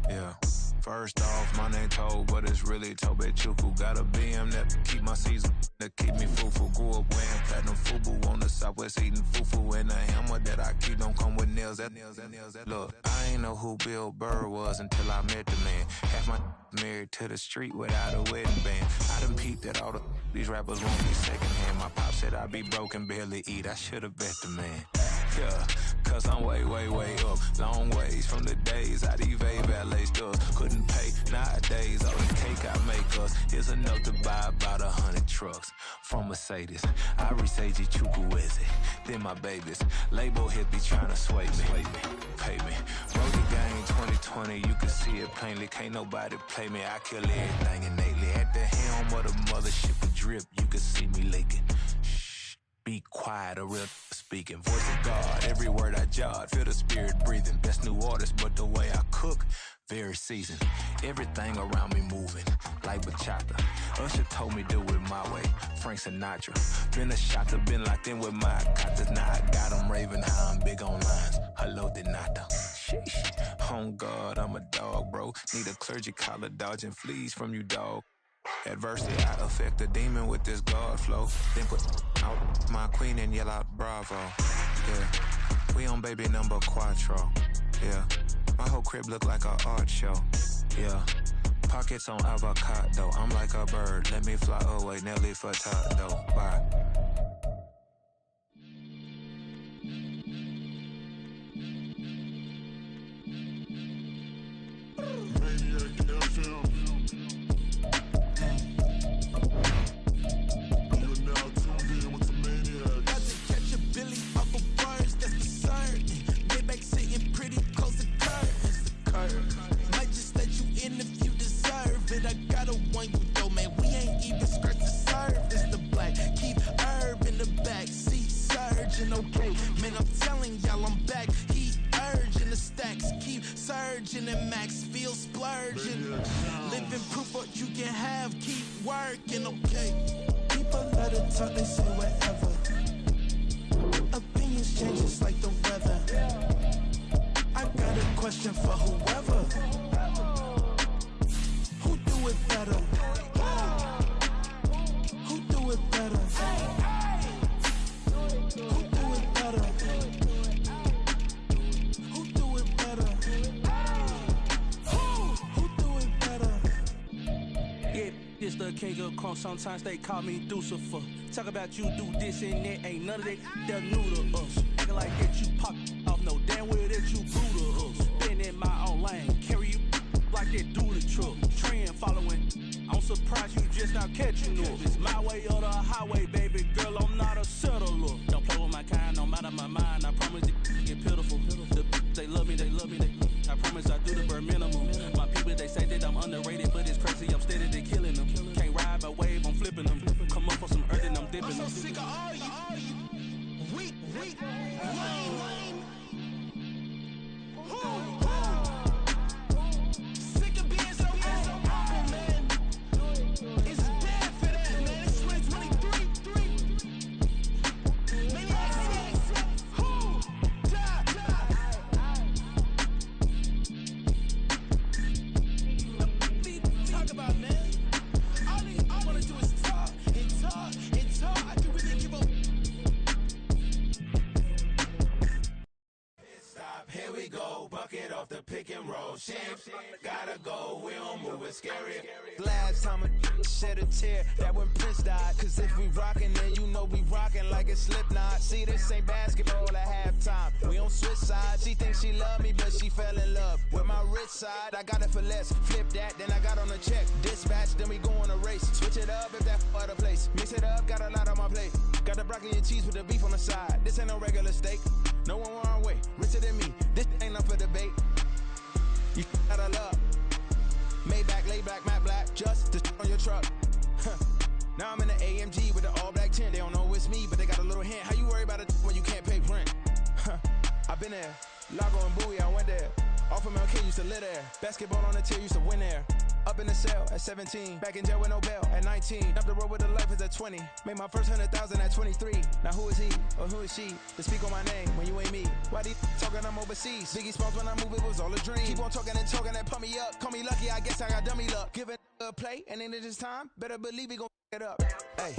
Yeah. First off, my name Toad, but it's really Tobe Chuku. Got a BM that keep my season, that keep me fufu. Grew up wearing platinum fubu on the Southwest eating fufu. And the hammer that I keep don't come with nails. Look, I ain't know who Bill Burr was until I met the man. Half my married to the street without a wedding band. I done peeped at all these rappers won't be secondhand. My pop said I'd be broke and barely eat. I should've bet the man. Yeah, cause I'm way, way, way up. Long ways from the days I evade valet stores. Couldn't pay nowadays. All the cake I make us is enough to buy about 100 trucks from Mercedes. I resage Chukwueze, then my babies. Label hit be trying to sway me, pay me. Wrote the game 2020, you can see it plainly. Can't nobody play me, I kill everything innately. At the helm of the mothership with drip, you can see me leaking. Be quiet, a real speaking. Voice of God, every word I jot. Feel the spirit breathing. Best new artist, but the way I cook, very seasoned. Everything around me moving, like bachata. Usher told me do it my way. Frank Sinatra. Been a shot, been locked in with my cotas. Now I got them raving how I'm big on lines. Hello, Denata. Sheesh. On God, I'm a dog, bro. Need a clergy collar, dodging fleas from you, dog. Adversity, I affect a demon with this God flow. Then put out my queen and yell out bravo. Yeah, we on baby number quattro. Yeah, my whole crib look like an art show. Yeah, pockets on avocado. I'm like a bird, let me fly away. Nelly Furtado. Bye. Okay, man, I'm telling y'all I'm back. Heat urging the stacks, keep surging and max feel splurging. Living proof what you can have, keep working, okay. People let it talk, they say whatever. Opinions change just like the weather. I got a question for whoever. Who do it better? Who do it better? Who do it better? Who do it better? Who do it better? Yeah, this the king of crunk. Sometimes they call me Lucifer. Talk about you do this and that. Ain't none of that they're new to us. Acting like that you pop off. No damn well that you brutal us. Been in my own lane. Carry you like that dually truck. Trend following. I'm surprised you just now catching up. It's my way or the highway, baby girl. I'm not a settler. Don't play with my kind, no matter my mind. I promise it get pitiful. They love me, they love me, they love me. I promise I do the bare minimum. My people, they say that I'm underrated, but it's crazy. I'm steady, they killing them. Can't ride my wave, I'm flipping them. Come up for some earth and I'm dipping them. I'm so sick of all you weak, lame. Sick of being so humble, man. It's dead for that, man. It's 2023. Maybe who die? Talk about, man. All I wanna do is talk and talk and talk. I can really give a. Stop, here we go. Bucket off the pick and roll. Champs, gotta go. We don't move it scary. Last time a shed a tear, that when Prince died. Cause if we rockin', then you know we rockin' like it's Slipknot. See, this ain't basketball at halftime. We on switch sides. She thinks she love me, but she fell in love with my rich side. I got it for less. Flip that, then I got on a check. Dispatch, then we go on a race. Switch it up if that other place. Mix it up, got a lot on my plate. Got the broccoli and cheese with the beef on the side. This ain't no regular steak. No one wrong way. Richer than me. This ain't up for debate. You got a love. Maybach, laid back, matte black, just to on your truck. Now I'm in the AMG with the all black tint. They don't know it's me, but they got a little hint. How you worry about it when you can't pay rent? I've been there. Lago and Bowie, I went there. Off of MLK used to live there. Basketball on the tier used to win there. Up in the cell at 17. Back in jail with no bail at 19. Up the road with a life is at 20. Made my first 100,000 at 23. Now who is he or who is she to speak on my name when you ain't me? Why these talking I'm overseas? Biggie Smalls when I move it was all a dream. Keep on talking and pump me up. Call me lucky, I guess I got dummy luck. Give it a play and then this time, better believe he gon' it up. Hey,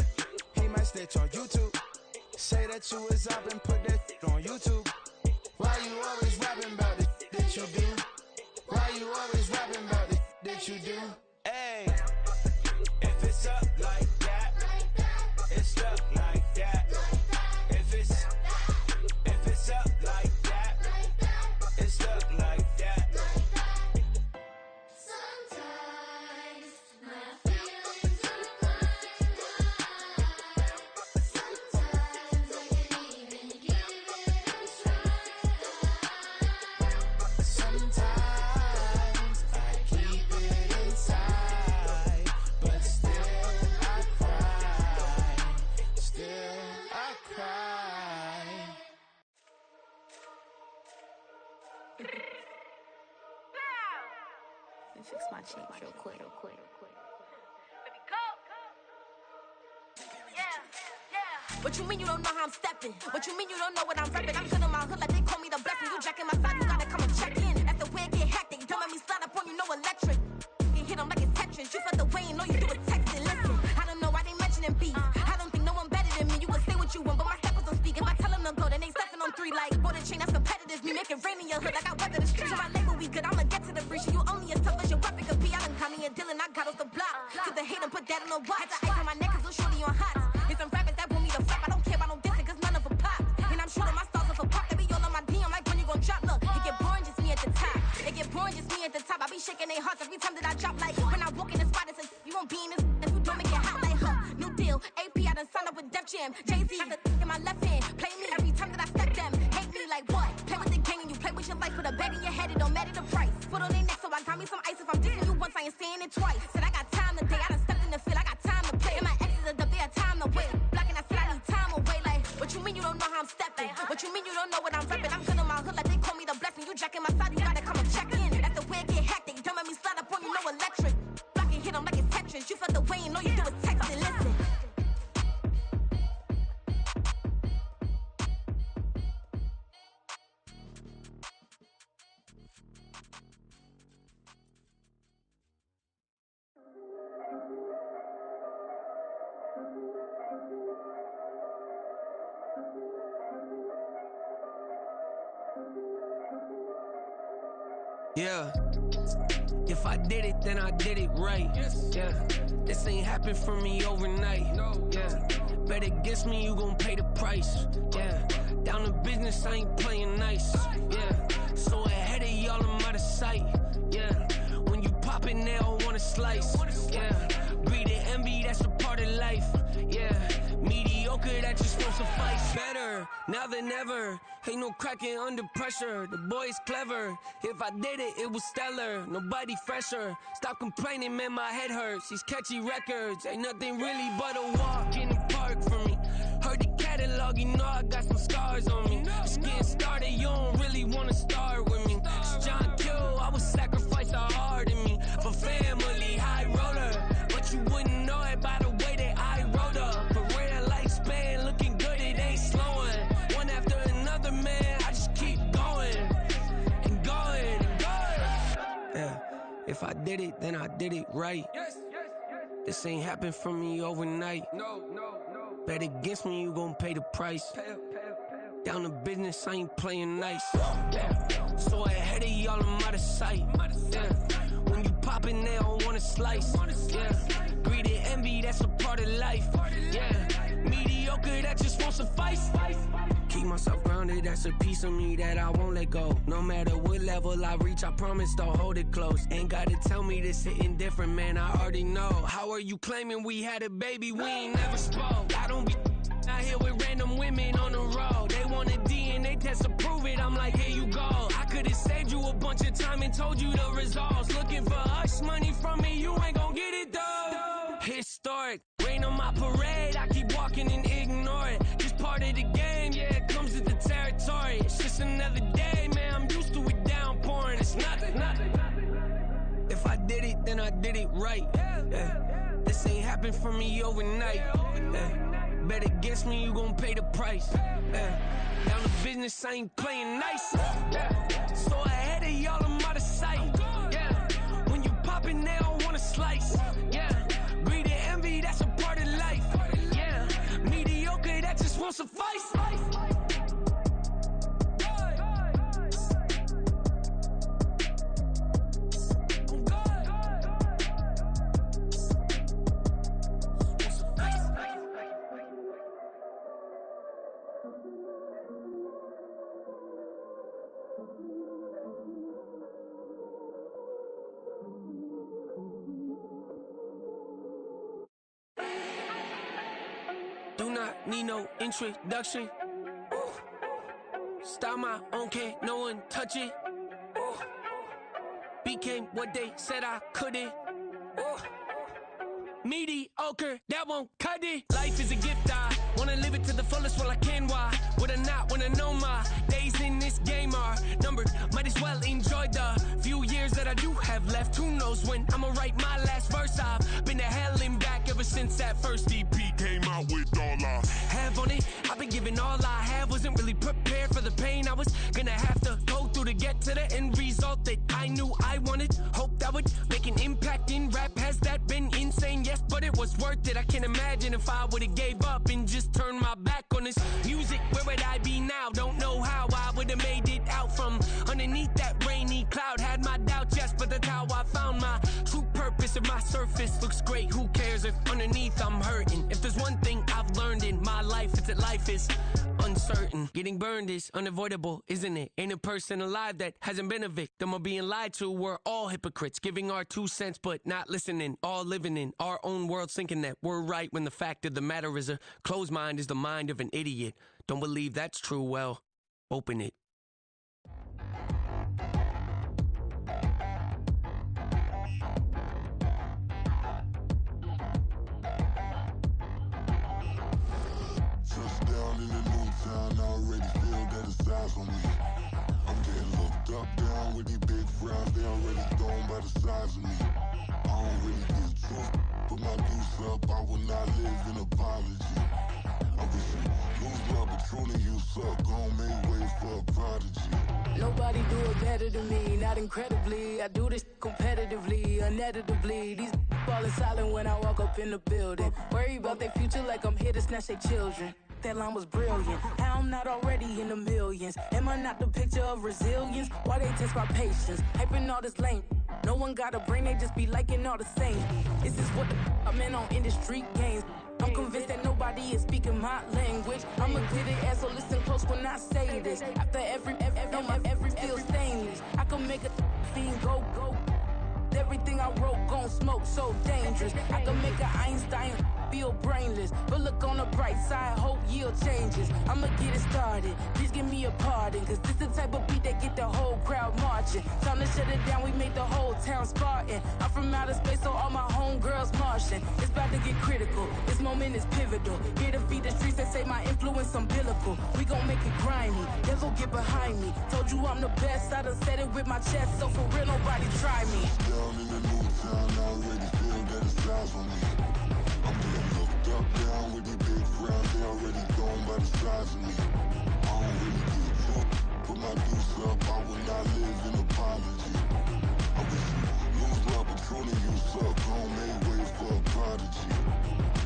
he might snitch on YouTube. Say that you was up and put that on YouTube. Why you always rapping about the that you do? Why you always rapping about the that you do? Hey, if it's up like that, it's up like that. If it's up like that, it's up like that. Sometimes my feelings are blind. Sometimes I can't even give it a try. Sometimes I keep it inside, but still I cry. Still I cry. Let me fix my cheeks real quick. What you mean you don't know how I'm stepping? What you mean you don't know what I'm repping? I'm good in my hood like they call me the blessing. You jacking my side, you gotta come and check in. That's the way it get hectic. Don't make me slide up on you, no electric. You hit them like it's Tetris. You felt the way and all you do is texting. Listen, I don't know why they mentioning beef. I don't think no one better than me. You can say what you want, but my steppers don't speak. If I tell them to go, then they stepping on 3 like bought a chain that's competitive. Me make it rain in your hood like I weather the streets. My label we good, I'ma get to the breach. You only as tough as your weapon could be. I done Connie and Dylan, I got off the block. Took the hate and put that on the watch. The ice on my neck is little shorty on hot. It's some rappers that want me to flop. I don't care about no dissing, cause none of them pop. And I'm shooting my stars off a pop. They be all on my DM like when you gon' drop. Look, it get boring, just me at the top. It get boring, just me at the top. I be shaking their hearts every time that I drop. Like when I walk in the spot, it says you won't be in this. If you don't make it hot like new deal. AP, I done signed up with Def Jam. Jay-Z got the in my left hand. Play me every time that I step them. Hate me like what? Play with the game and you play with your life. Put a bag in your head, it don't matter the price. Put on their neck, so I got me some ice. If I'm dissing you once, I ain't saying it twice. Said I got time today, I done stepped in the field, I got time to play. And my exes are up, they had time to wait. Blocking, I said I need time away. Like, what you mean you don't know how I'm stepping? What you mean you don't know what I'm repping? I'm good in my hood like they call me the blessing. You jacking my side, you gotta come and check in. That's the way it get hectic. Don't make me slide up on you, no electric. Blocking, hit them like it's Tetris. You felt the way and all you do is text and listen. Yeah, if I did it, then I did it right. Yeah, this ain't happened for me overnight. Yeah, bet against me, you gon' pay the price. Yeah, down to business, I ain't playing nice. Yeah, so ahead of y'all, I'm out of sight. Yeah, when you pop it, they don't wanna slice. Yeah, breed and envy, that's a part of life. Yeah, mediocre, that just won't suffice. Better now than ever. Ain't no cracking under pressure. The boy's clever. If I did it, it was stellar. Nobody fresher. Stop complaining, man, my head hurts. These catchy records ain't nothing really but a walk in the park for me. Heard the catalog, you know I got some scars on me. Just getting started, you don't really wanna start with me. It's John Q, I would sacrifice the heart in me for family, high roller. But you wouldn't know it by the way that I wrote up. A real lifespan, looking good, it ain't slowing. One after another, man, I just keep going and going and going. Yeah, if I did it, then I did it right. This ain't happened for me overnight. No. Bet against me, you gon' pay the price. Down to business, I ain't playing nice. Yeah, so ahead of y'all, I'm out of sight. Yeah, when you poppin', they don't wanna slice. Yeah, greed and envy, that's a part of life. Yeah, mediocre, that just won't suffice. Keep myself grounded, that's a piece of me that I won't let go. No matter what level I reach, I promise to hold it close. Ain't gotta tell me this hitting different, man, I already know. How are you claiming we had a baby, we ain't never spoke? I don't be out here with random women on the road. They want a DNA test to prove it, I'm like, here you go. I could've saved you a bunch of time and told you the results. Looking for hush money from me, you ain't gon' get it though. Historic, rain on my parade, I keep walking and ignore it. Just part of the game, yeah, it comes with the territory. It's just another day, man, I'm used to it downpouring. It's nothing. If I did it, then I did it right. Yeah. This ain't happened for me overnight. Yeah. Bet against me, you gon' pay the price. Yeah. Down the business, I ain't playing nice. Yeah. So ahead of y'all, I'm out of sight. Yeah. When you poppin', they don't wanna slice. Yeah. Greed and envy, that's a part of life. Yeah. Mediocre, that just won't suffice. Do not need no introduction. Ooh. Style my own, can't no one touch it. Ooh. Became what they said I couldn't. Ooh. Mediocre, that won't cut it. Life is a gift, I wanna live it to the fullest while I can. Why would I not wanna know my days in this game are numbered? Might as well enjoy the few years that I do have left. Who knows when I'ma write my last verse? I've been to hell and back ever since that first EP came out with all I have on it. I've been giving all I have, wasn't really prepared for the pain I was gonna have to go through to get to the end result that I knew I wanted. Hope that would make an impact in rap. Has that been insane? Yes, but it was worth it. I can't imagine if I would've gave up and just turned my back on this music. Where would I be now? Don't know how I would've made it out from underneath that rainy cloud. Had my doubts, yes, but that's how I found my true purpose. If my surface looks great, who cares if underneath I'm hurting? If there's one thing I've learned in my life, it's that life is uncertain. Getting burned is unavoidable, isn't it? Ain't a person alive that hasn't been a victim of being lied to. We're all hypocrites, giving our 2 cents but not listening. All living in our own world, thinking that we're right when the fact of the matter is a closed mind is the mind of an idiot. Don't believe that's true? Well, open it. Touchdown in the new town, I already feel that it's eyes on me. I'm getting looked up, down with these big frowns, they already thrown by the size of me. I don't really get truth, put my deuce up, I will not live in apology. I wish you lose love, but truly you suck, gon' make way for a prodigy. Nobody do it better than me, not incredibly. I do this competitively, uneditably. These falling silent when I walk up in the building. Worry about their future like I'm here to snatch their children. That line was brilliant. How I'm not already in the millions. Am I not the picture of resilience? Why they test my patience? Hyping all this lame. No one got a brain, they just be liking all the same. Is this what the I'm in on industry games? I'm convinced that nobody is speaking my language. I'm a good ass, so listen close when I say this. After every feel stainless. I can make a fiend go. Everything I wrote gon' smoke, so dangerous. I can make an Einstein feel brainless. But look on the bright side, hope yield changes. I'ma get it started, please give me a pardon. Cause this the type of beat that get the whole crowd marching. Time to shut it down, we made the whole town Spartan. I'm from outer space, so all my homegirls Martian. It's about to get critical, this moment is pivotal. Here to feed the streets that say my influence umbilical. We gon' make it grimy, never get behind me. Told you I'm the best, I done said it with my chest. So for real, nobody try me. Down in the new town, I already feel that it's eyes on me. I'm getting looked up, down with these big frowns, they already thrown by the size of me. I don't really get truth, put my deuce up, I will not live in apology. I wish you lose love, but truly you suck, gon' make way for a prodigy.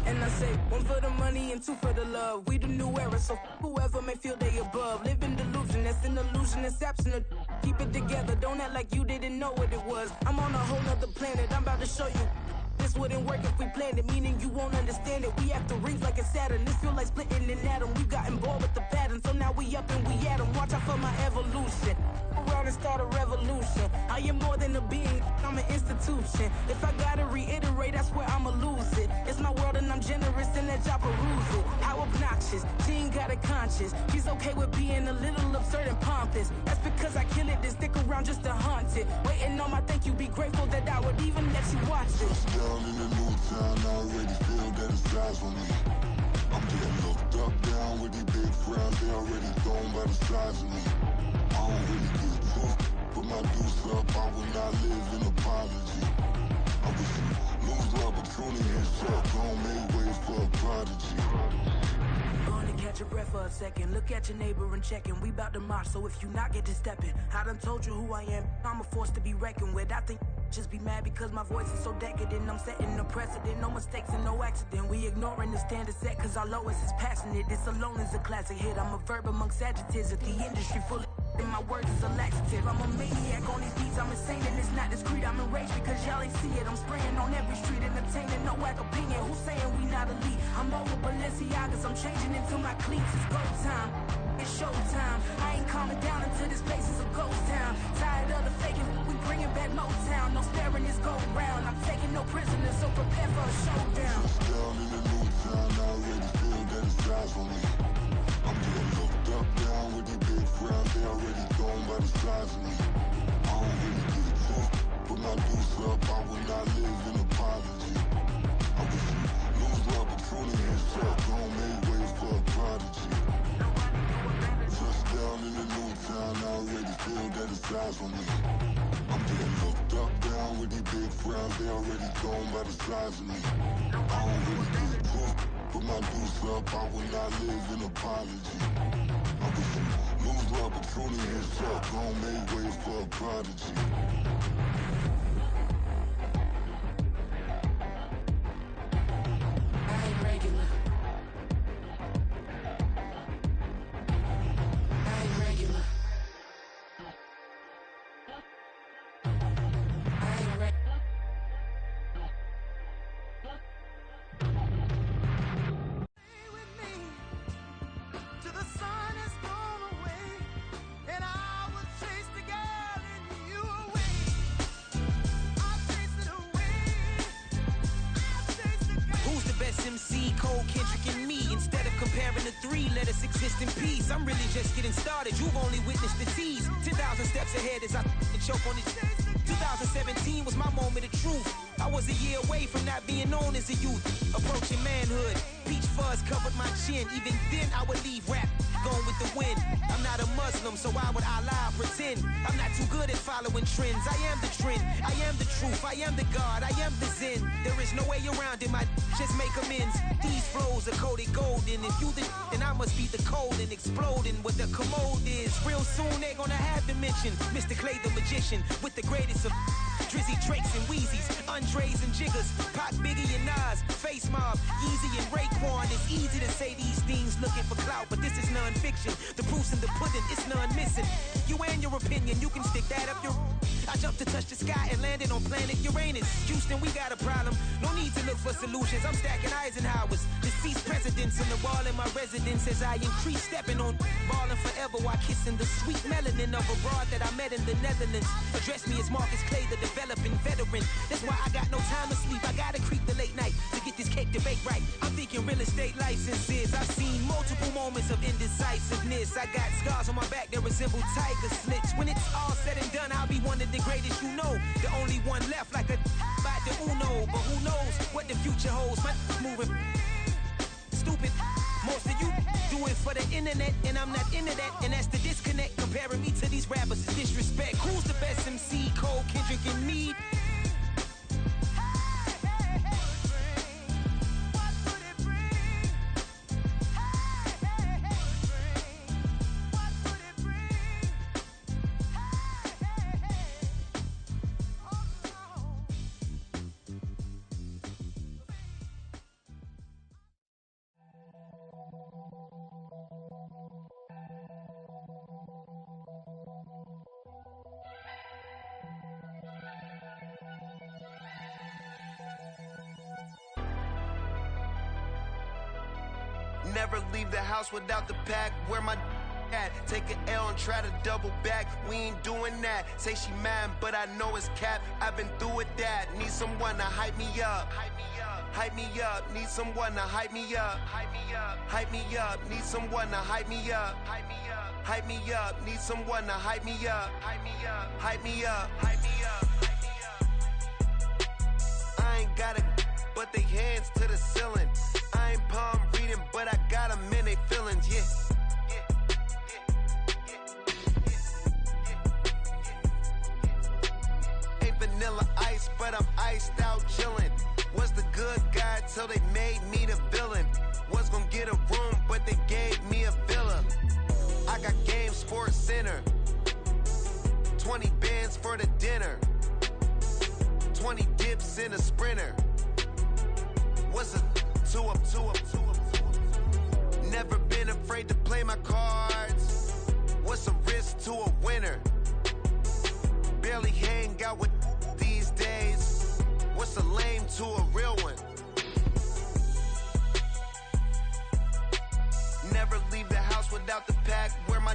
And I say, 1 for the money and 2 for the love. We the new era, so whoever may feel they above. Live in delusion, that's an illusion, that's absent. Keep it together, don't act like you didn't know what it was. I'm on a whole nother planet, I'm about to show you. This wouldn't work if we planned it, meaning you won't understand it. We have to rings like a Saturn. This feel like splitting an atom. We've gotten bored with the pattern, so now we up and we at 'em. Watch out for my evolution. Around and start a revolution. I am more than a being, I'm an institution. If I gotta reiterate, I swear I'ma lose it. It's my world and I'm generous and that y'all peruse it. How obnoxious, she ain't got a conscience. She's okay with being a little absurd and pompous. That's because I kill it, then stick around just to haunt it. Waiting on my thank you, be grateful that I would even let you watch it. Down in the new town, I already feel that it's eyes on me. I'm getting looked up, down with these big frowns, they already thrown by the size of me. I don't really get truth, put my deuce up, I will not live in apology. I wish you lose the opportunity and shut. Don't make way for a prodigy. Catch your breath for a second. Look at your neighbor and check in. We bout to march, so if you not get to stepping, I done told you who I am. I'm a force to be reckoned with. I think just be mad because my voice is so decadent. I'm setting a precedent. No mistakes and no accident. We ignoring the standard set because our lowest is passionate. This alone is a classic hit. I'm a verb amongst adjectives. If the industry full of and my words is a laxative. I'm a maniac on these beats. I'm insane and it's not discreet. I'm enraged because y'all ain't see it. I'm spraying on every street, entertaining no whack opinion. Who's saying we not elite? I'm over Balenciagas. I'm changing into my cleats. It's go time. It's showtime. I ain't calming down until this place is a ghost town. Tired of the faking. We bringing back Motown. No sparing this go round. I'm taking no prisoners, so prepare for a showdown. Down in the new town, I already feel that it's time for me. I'm getting looked up, down with the big frown. They already gone by the size of me. I don't really get a talk. Put my deuce up, I will not live in apology. I wish you lose the opportunity and shut. Don't make way for a prodigy. Just down in the new town, I already feel that it's time for me. I'm getting looked up, down with the big frown. They already gone by the size of me. I don't really get a talk. Put my deuce up, I will not live in apology. I wish you lose the opportunity and shut. Don't make way for a prodigy. I ain't regular. I ain't regular. I ain't regular. MC, Cole, Kendrick, and me. Instead of comparing the three, let us exist in peace. I'm really just getting started. You've only witnessed the tease. 10,000 steps ahead as I choke on it. 2017 was my moment of truth. I was a year away from not being known as a youth. Approaching manhood. Peach fuzz covered my chin. Even then I would leave rap going with the wind. I'm not a Muslim, so why would Allah pretend? I'm not too good at following trends. I am the trend. I am the truth. I am the God. I am the Zen. There is no way around it. My just make amends. These flows are coated golden. If you the then I must be the cold and exploding what the commode is. Real soon they're gonna have to mention Mr. Clay the magician with the greatest of Drizzy, Drakes, and Wheezies, Andres and Jiggers, Pac, Biggie, and Nas, Face Mob, Yeezy, and Raekwon. It's easy to say these things looking for clout, but this is non-fiction. The proof's in the pudding, it's none missing. You and your opinion, you can stick that up your... I jumped to touch the sky and landed on planet Uranus. Houston, we got a problem. No need to look for solutions. I'm stacking Eisenhower's. Deceased presidents on the wall in my residence as I increase stepping on ballin' forever while kissing the sweet melanin of a broad that I met in the Netherlands. Address me as Marcus Clay, the developing veteran. That's why I got no time to sleep. I gotta creep the late night to get this cake to bake right. I'm thinking real estate licenses. I've seen multiple moments of indecisiveness. I got scars on my back that resemble tiger slits. When it's all said and done, I'll be one of the greatest you know. The only one left like a by the Uno. But who knows what the future holds. My moving stupid. Most of you do it for the internet, and I'm not into that. And that's the disconnect. Comparing me to these rappers is disrespect. Who's the best MC? Cole, Kendrick, and me? Never leave the house without the pack. Where my at? Take an L and try to double back. We ain't doing that. Say she mad, but I know it's cap. I've been through with that. Need someone to hype me up. Hype me up. Need someone to hype me up. Hype me up. Need someone to hype me up. Hype me up. Need someone to hype me up. Hype me up. Hype me up. Hype me up. I ain't got it, but they hands to the ceiling. I ain't palm reading, but I got them in they feelings, yeah. iced out chillin'. Was the good guy till they made me the villain. Was gonna get a room, but they gave me a villa. I got Game Sports Center. 20 bands for the dinner. 20 dips in a sprinter. What's a 2 up? Never been afraid to play my cards. What's a risk to a winner? Barely hang out with these days. What's a lame to a real one? Never leave the house without the pack. Where my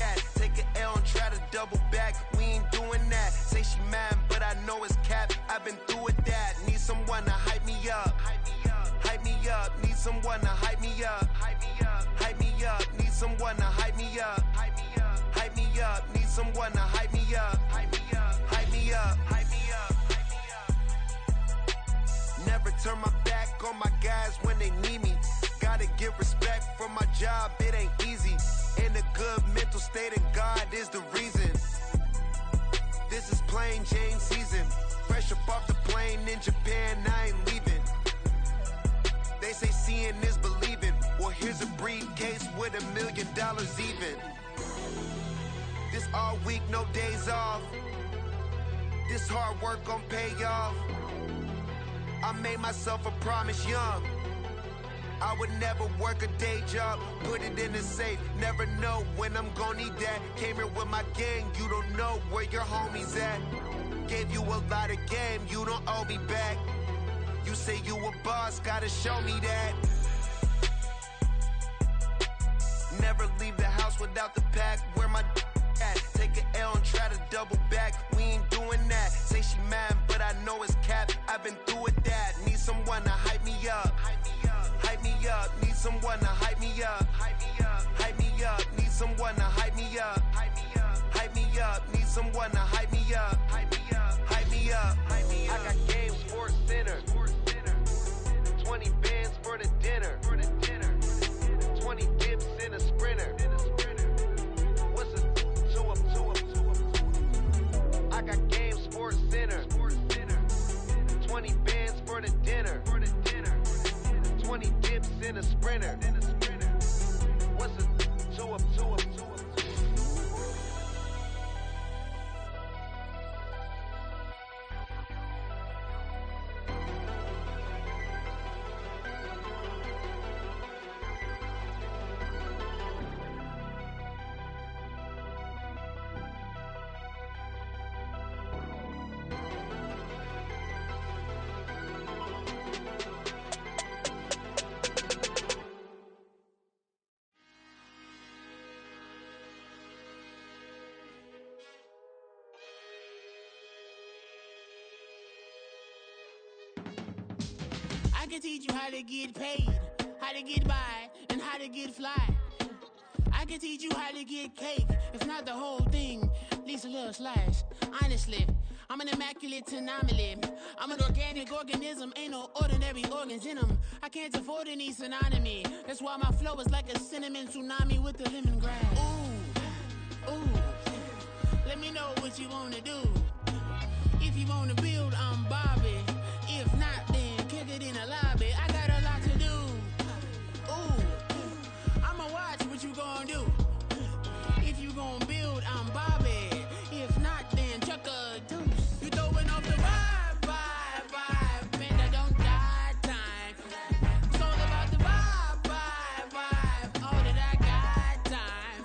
at? Take an L and try to double back. We ain't doing that. Say she mad, but I know it's cap. I've been through with that. Need someone to hype me up. Hype me up. Need someone to hype me up. Hype me up. Need someone to hype me up. Hype me up. Need someone to hype me up. Hype me up. Never turn my back on my guys when they need me. Gotta give respect for my job, it ain't easy. In a good mental state of God is the reason. This is plain Jane season. Fresh up off the plane in Japan, I ain't leaving. They say seeing is believing. Well, here's a briefcase with $1 million even. This all week, no days off. This hard work gon' pay off. I made myself a promise young. I would never work a day job, put it in the safe. Never know when I'm gon' need that. Came here with my gang, you don't know where your homies at. Gave you a lot of game, you don't owe me back. You say you a boss, gotta show me that. Never leave the house without the pack. Where my at? Take an L and try to double back. We ain't doing that. Say she mad, but I know it's cap. I've been through with that. Need someone to hype me up. Hype me up. Need someone to hype me up. Hype me up. Need someone to hype me up. Hype me up. Need someone to hype me up. Hype me up. I got Game Sports Center. 20 bands for the dinner. 20 dips in a sprinter. What's a 2 up? I got Game Sports Center. 20 bands for the dinner. 20 dips in a sprinter. What's a 2 up? I can teach you how to get paid, how to get by, and how to get fly. I can teach you how to get cake, if not the whole thing, at least a little slice. Honestly, I'm an immaculate anomaly. I'm an organic organism, ain't no ordinary organs in them. I can't afford any synonymy. That's why my flow is like a cinnamon tsunami with the lemongrass. Ooh, let me know what you wanna do. If you wanna build, I'm Bobby. If not, then kick it in the lobby. I got a lot to do. Ooh, I'ma watch what you gon' do. If you gon' build, I'm Bobby. If not, then chuck a deuce. You throwing off the vibe. Man, I don't die time. It's all about the vibe. All that I got time.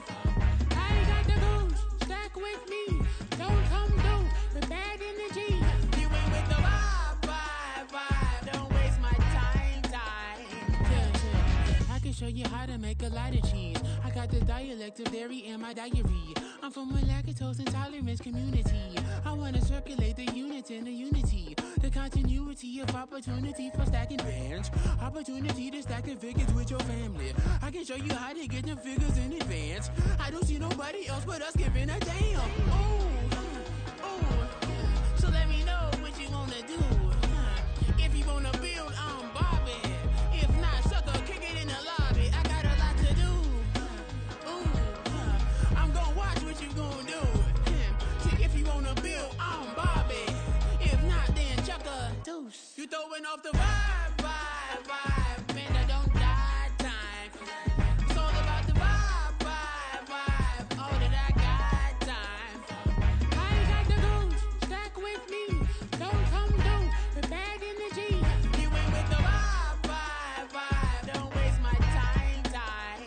I ain't got the goose. Stack with me. Don't come through with bad energy. You ain't with the vibe. Don't waste my time. Yeah. I can show you how to make a lot of cheese. I got the dialect of dairy in my diary. I'm from a lactose intolerance community. I wanna circulate the units in the unity. The continuity of opportunity for stacking bands. Opportunity to stack the figures with your family. I can show you how to get them figures in advance. I don't see nobody else but us giving a damn. Ooh. So let me know what you wanna do. If you wanna build, I'm Bobby. If not, sucker, kick it in the lobby. I got a lot to do. I'm gonna watch what you gonna do. See, if you wanna build, I'm Bobby. If not, then chuck a goose. You throwing off the vibe, vibe, vibe. Man, I don't die time. It's all about the vibe, vibe, vibe. All that I got time. I ain't got the goose. Stack with me. Don't come through with bad energy. You ain't with the vibe, vibe, vibe. Don't waste my time, time.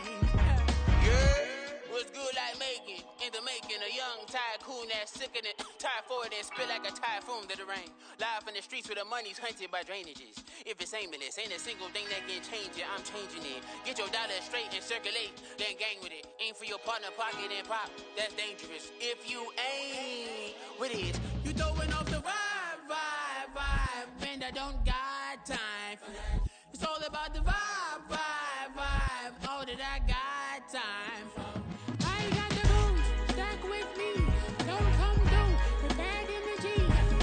Yeah, what's good like making? In the making, a young tycoon that's sick in it. Tire forward and spit like a typhoon to the rain. Live in the streets where the money's hunted by drainages. If it's aimless, ain't a single thing that can change it. I'm changing it. Get your dollar straight and circulate, then gang with it. Aim for your partner, pocket and pop. That's dangerous. If you ain't with it, you throwing off the vibe, vibe, vibe. Man, I don't got time for that. It's all about the vibe, vibe, vibe. All that I got time for. I ain't got the goose. Stack with me. Don't come through with bad energy.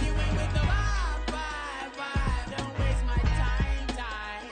You ain't with the vibe, vibe, vibe. Don't waste my time, time.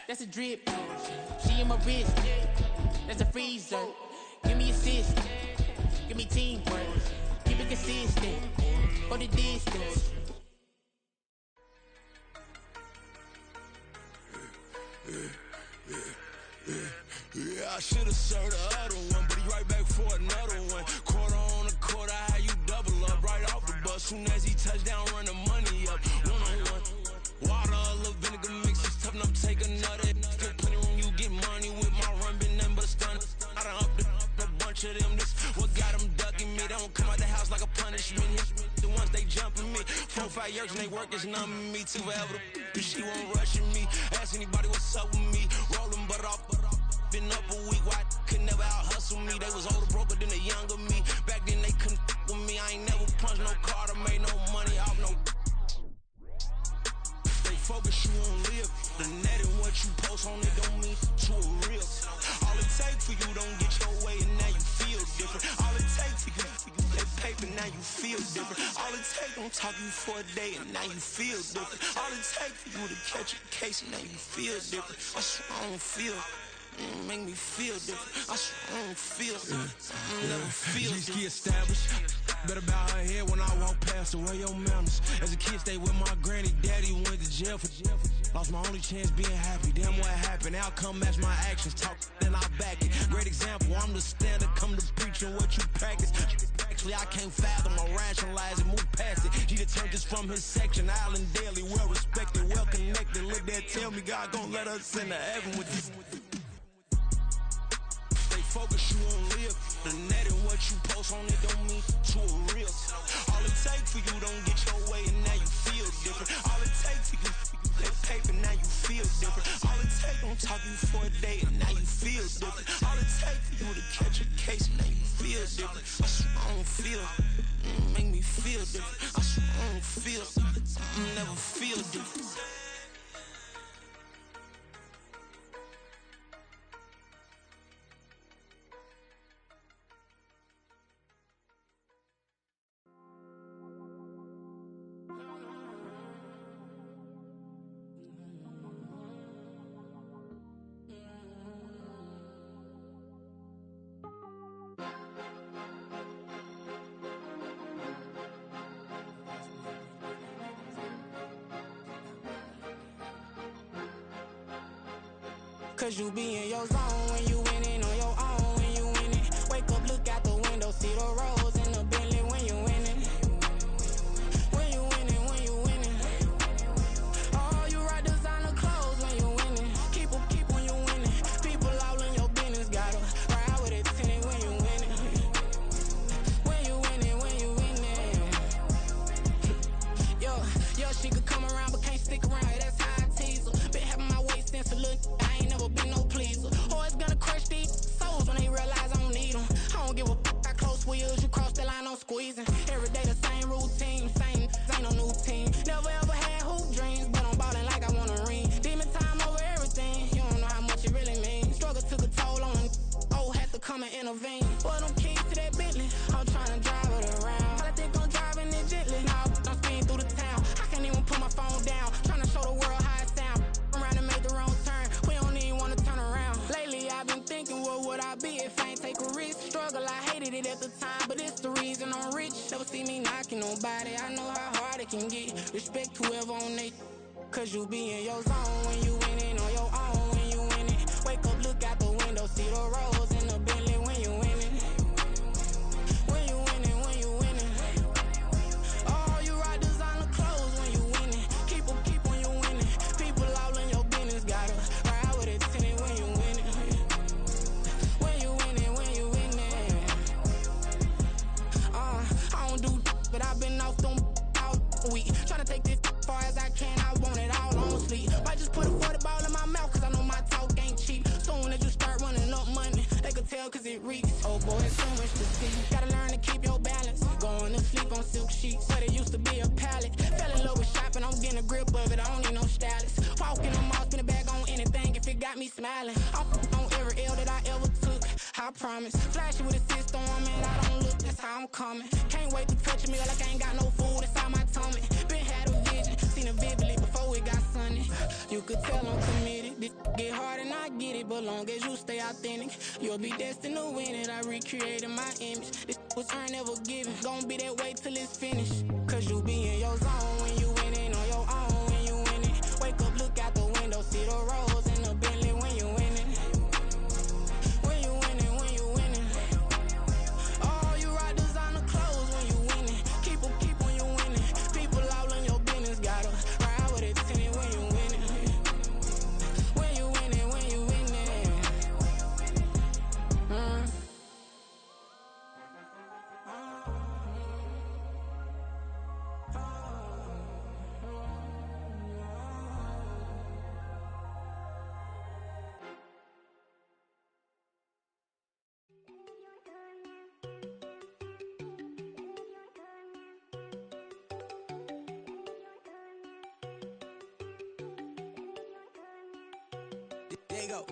That's a drip. She in my wrist. That's a freezer. Give me assist. Give me teamwork. Keep it consistent. Go the distance. Yeah, I should've served the other one, but he right back for another one. Quarter on a quarter, how you double up right off the bus. Soon as he touch down, run the money up. One-on-one. Water, a little vinegar mix, it's tough enough to take another. Still plenty room, you get money with my run, been nothing but a stun. I done up a bunch of them, this what got them ducking me. They don't come out the house like a punishment. The ones they jumping me. 4-5 years and they work is numbing me. Too forever, the she won't rushing me. Ask anybody what's up with me. Rolling but off. Been up a week, why could never out hustle me? They was older, broker than the younger me. Back then they couldn't with me. I ain't never punched no card or made no money off no. Stay focused, you won't live. The net and what you post on it don't mean to a real. All it take for you don't get your way and now you feel different. All it take for you that paper, now you feel different. All it take don't talk you for a day and now you feel different. All it take for you to catch a case and now you feel different. I swear I don't feel. Make me feel different. I swear I don't feel. Never feel different. Established. Better bow her head when I walk past her. Where your manners? As a kid, stayed with my granny. Daddy went to jail for. Lost my only chance being happy. Damn, what happened? Outcome match my actions. Talk, then I back it. Great example. I'm the standard. Come to preaching what you practice. Actually, I can't fathom or rationalize it. Move past it. He turned this from his section. Island Daily, well respected, well connected. Look there, tell me God gon' let us into heaven with this. Focus, you won't live. The net and what you post on it don't mean to a real. All it take for you don't get your way and now you feel different. All it take for you that paper, now you feel different. All it take don't talk you for a day and now you feel different. All it take for you to catch a case and now you feel different. I swear I don't feel. Make me feel different. I swear I don't feel. Never feel different. Cause you be in your zone when you winning on your own when you winning. Wake up, look out the window, see the rose in the Bentley when you winning. When you winning, when you winning. Oh, you rock designer clothes when you winning. Keep when you winning. People all in your business, gotta ride with it tinted when you winning. When you winning, when you winning. Yo, she could come around but can't stick around. That's how I tease her. Been having my waist since a little. I ain't never been no pleaser. Always gonna crush these souls when they realize I don't need them. I don't give a f*** how close we is. You cross the line, I'm squeezing. Every day the same routine, same ain't no new team. Never ever had hoop dreams, but I'm ballin' like I want a ring. Demon time over everything. You don't know how much it really means. Struggle took a toll on them. Oh, had to come and intervene. Boy, them keys to that Bentley. I'm tryna drive it around. I think I'm driving it gently. Now I'm speeding through the town. I can't even put my phone down. Tryna show the world how it sound. Around and make the wrong turn. We don't even wanna turn around. Lately I've been thinking, what would I be if I ain't take a risk? Struggle, I hated it at the time, but it's the reason I'm rich. Never see me knocking nobody. I know how hard it can get. Respect whoever on they. Cause you be in your zone when you winning on your own when you winning. Wake up, look out the window, see the rose in the Bentley when you winning. When you winning, when you winning. Oh, you rock designer clothes when you winning. Keep when you winning. People all in your business, gotta ride with it tinted when you winning. When you winning, when you winning. I don't do but I've been off them all week. Tryna take this far as I can, I want it all on sleep. Might just put a 40 ball in my mouth, cause I know my talk ain't cheap. Soon as you start running up money, they could tell cause it reeks. Oh boy, it's so much to see. Gotta learn to keep your balance. Going to sleep on silk sheets, but it used to be a pallet. Fell in love with shopping, I'm getting a grip of it, I don't need no stylist. Walking them all, spin a bag on anything if it got me smiling. I'm on every L that I ever took, I promise. Flashy with a system, man, I don't look, that's how I'm coming. Can't wait to touch a meal like I ain't got no food inside my tummy. Been had a vision, seen it vividly before it got sunny. You could tell I'm committed. This get hard and I get it, but long as you stay authentic, you'll be destined to win it. I recreated my image. This was earned, never given. Gonna be that way till it's finished. Cause you be in your zone when you winning on your own when you winning. Wake up, look out the window, see the rose in the Bentley when you winning. When you winning, when you winning. Oh, you rock designer clothes when you winning. Keep when you winning. People all in your business, gotta ride with it tinted when you winning. When you winning, when you winning. There you go.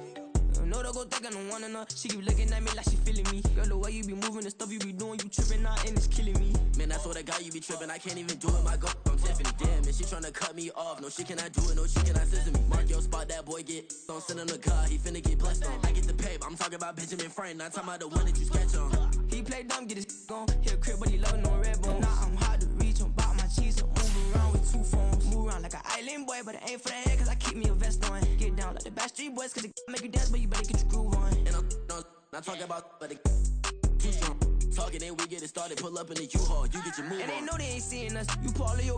No, they go think I don't want enough. She keep looking at me like she feeling me. Girl, the way you be moving, the stuff you be doing, you tripping out and it's killing me. Man, that's what I got, you be tripping. I can't even do it, my girl, I'm Tiffany. Damn, and she tryna cut me off. No, she cannot do it, no, she cannot scissor me. Mark your spot, that boy get don't send him to God, he finna get blessed on. I get the paper, I'm talking about Benjamin Franklin, not talking about the one that you sketch on. He play dumb, get his gone. Hit a crib, but he loving no red bone. Now I'm hard to reach, I'm about my cheese. I'm moving around with two phones. Move around like an island boy, but it ain't for the head, cause I keep me a vest on. Get down like the Backstreet Boys, cause it make you dance, but you better get your groove on. And I'm not talking about, but it too strong. Talking, then we get it started, pull up in the U-Haul, you get your move on. And they know they ain't seeing us, you Paul your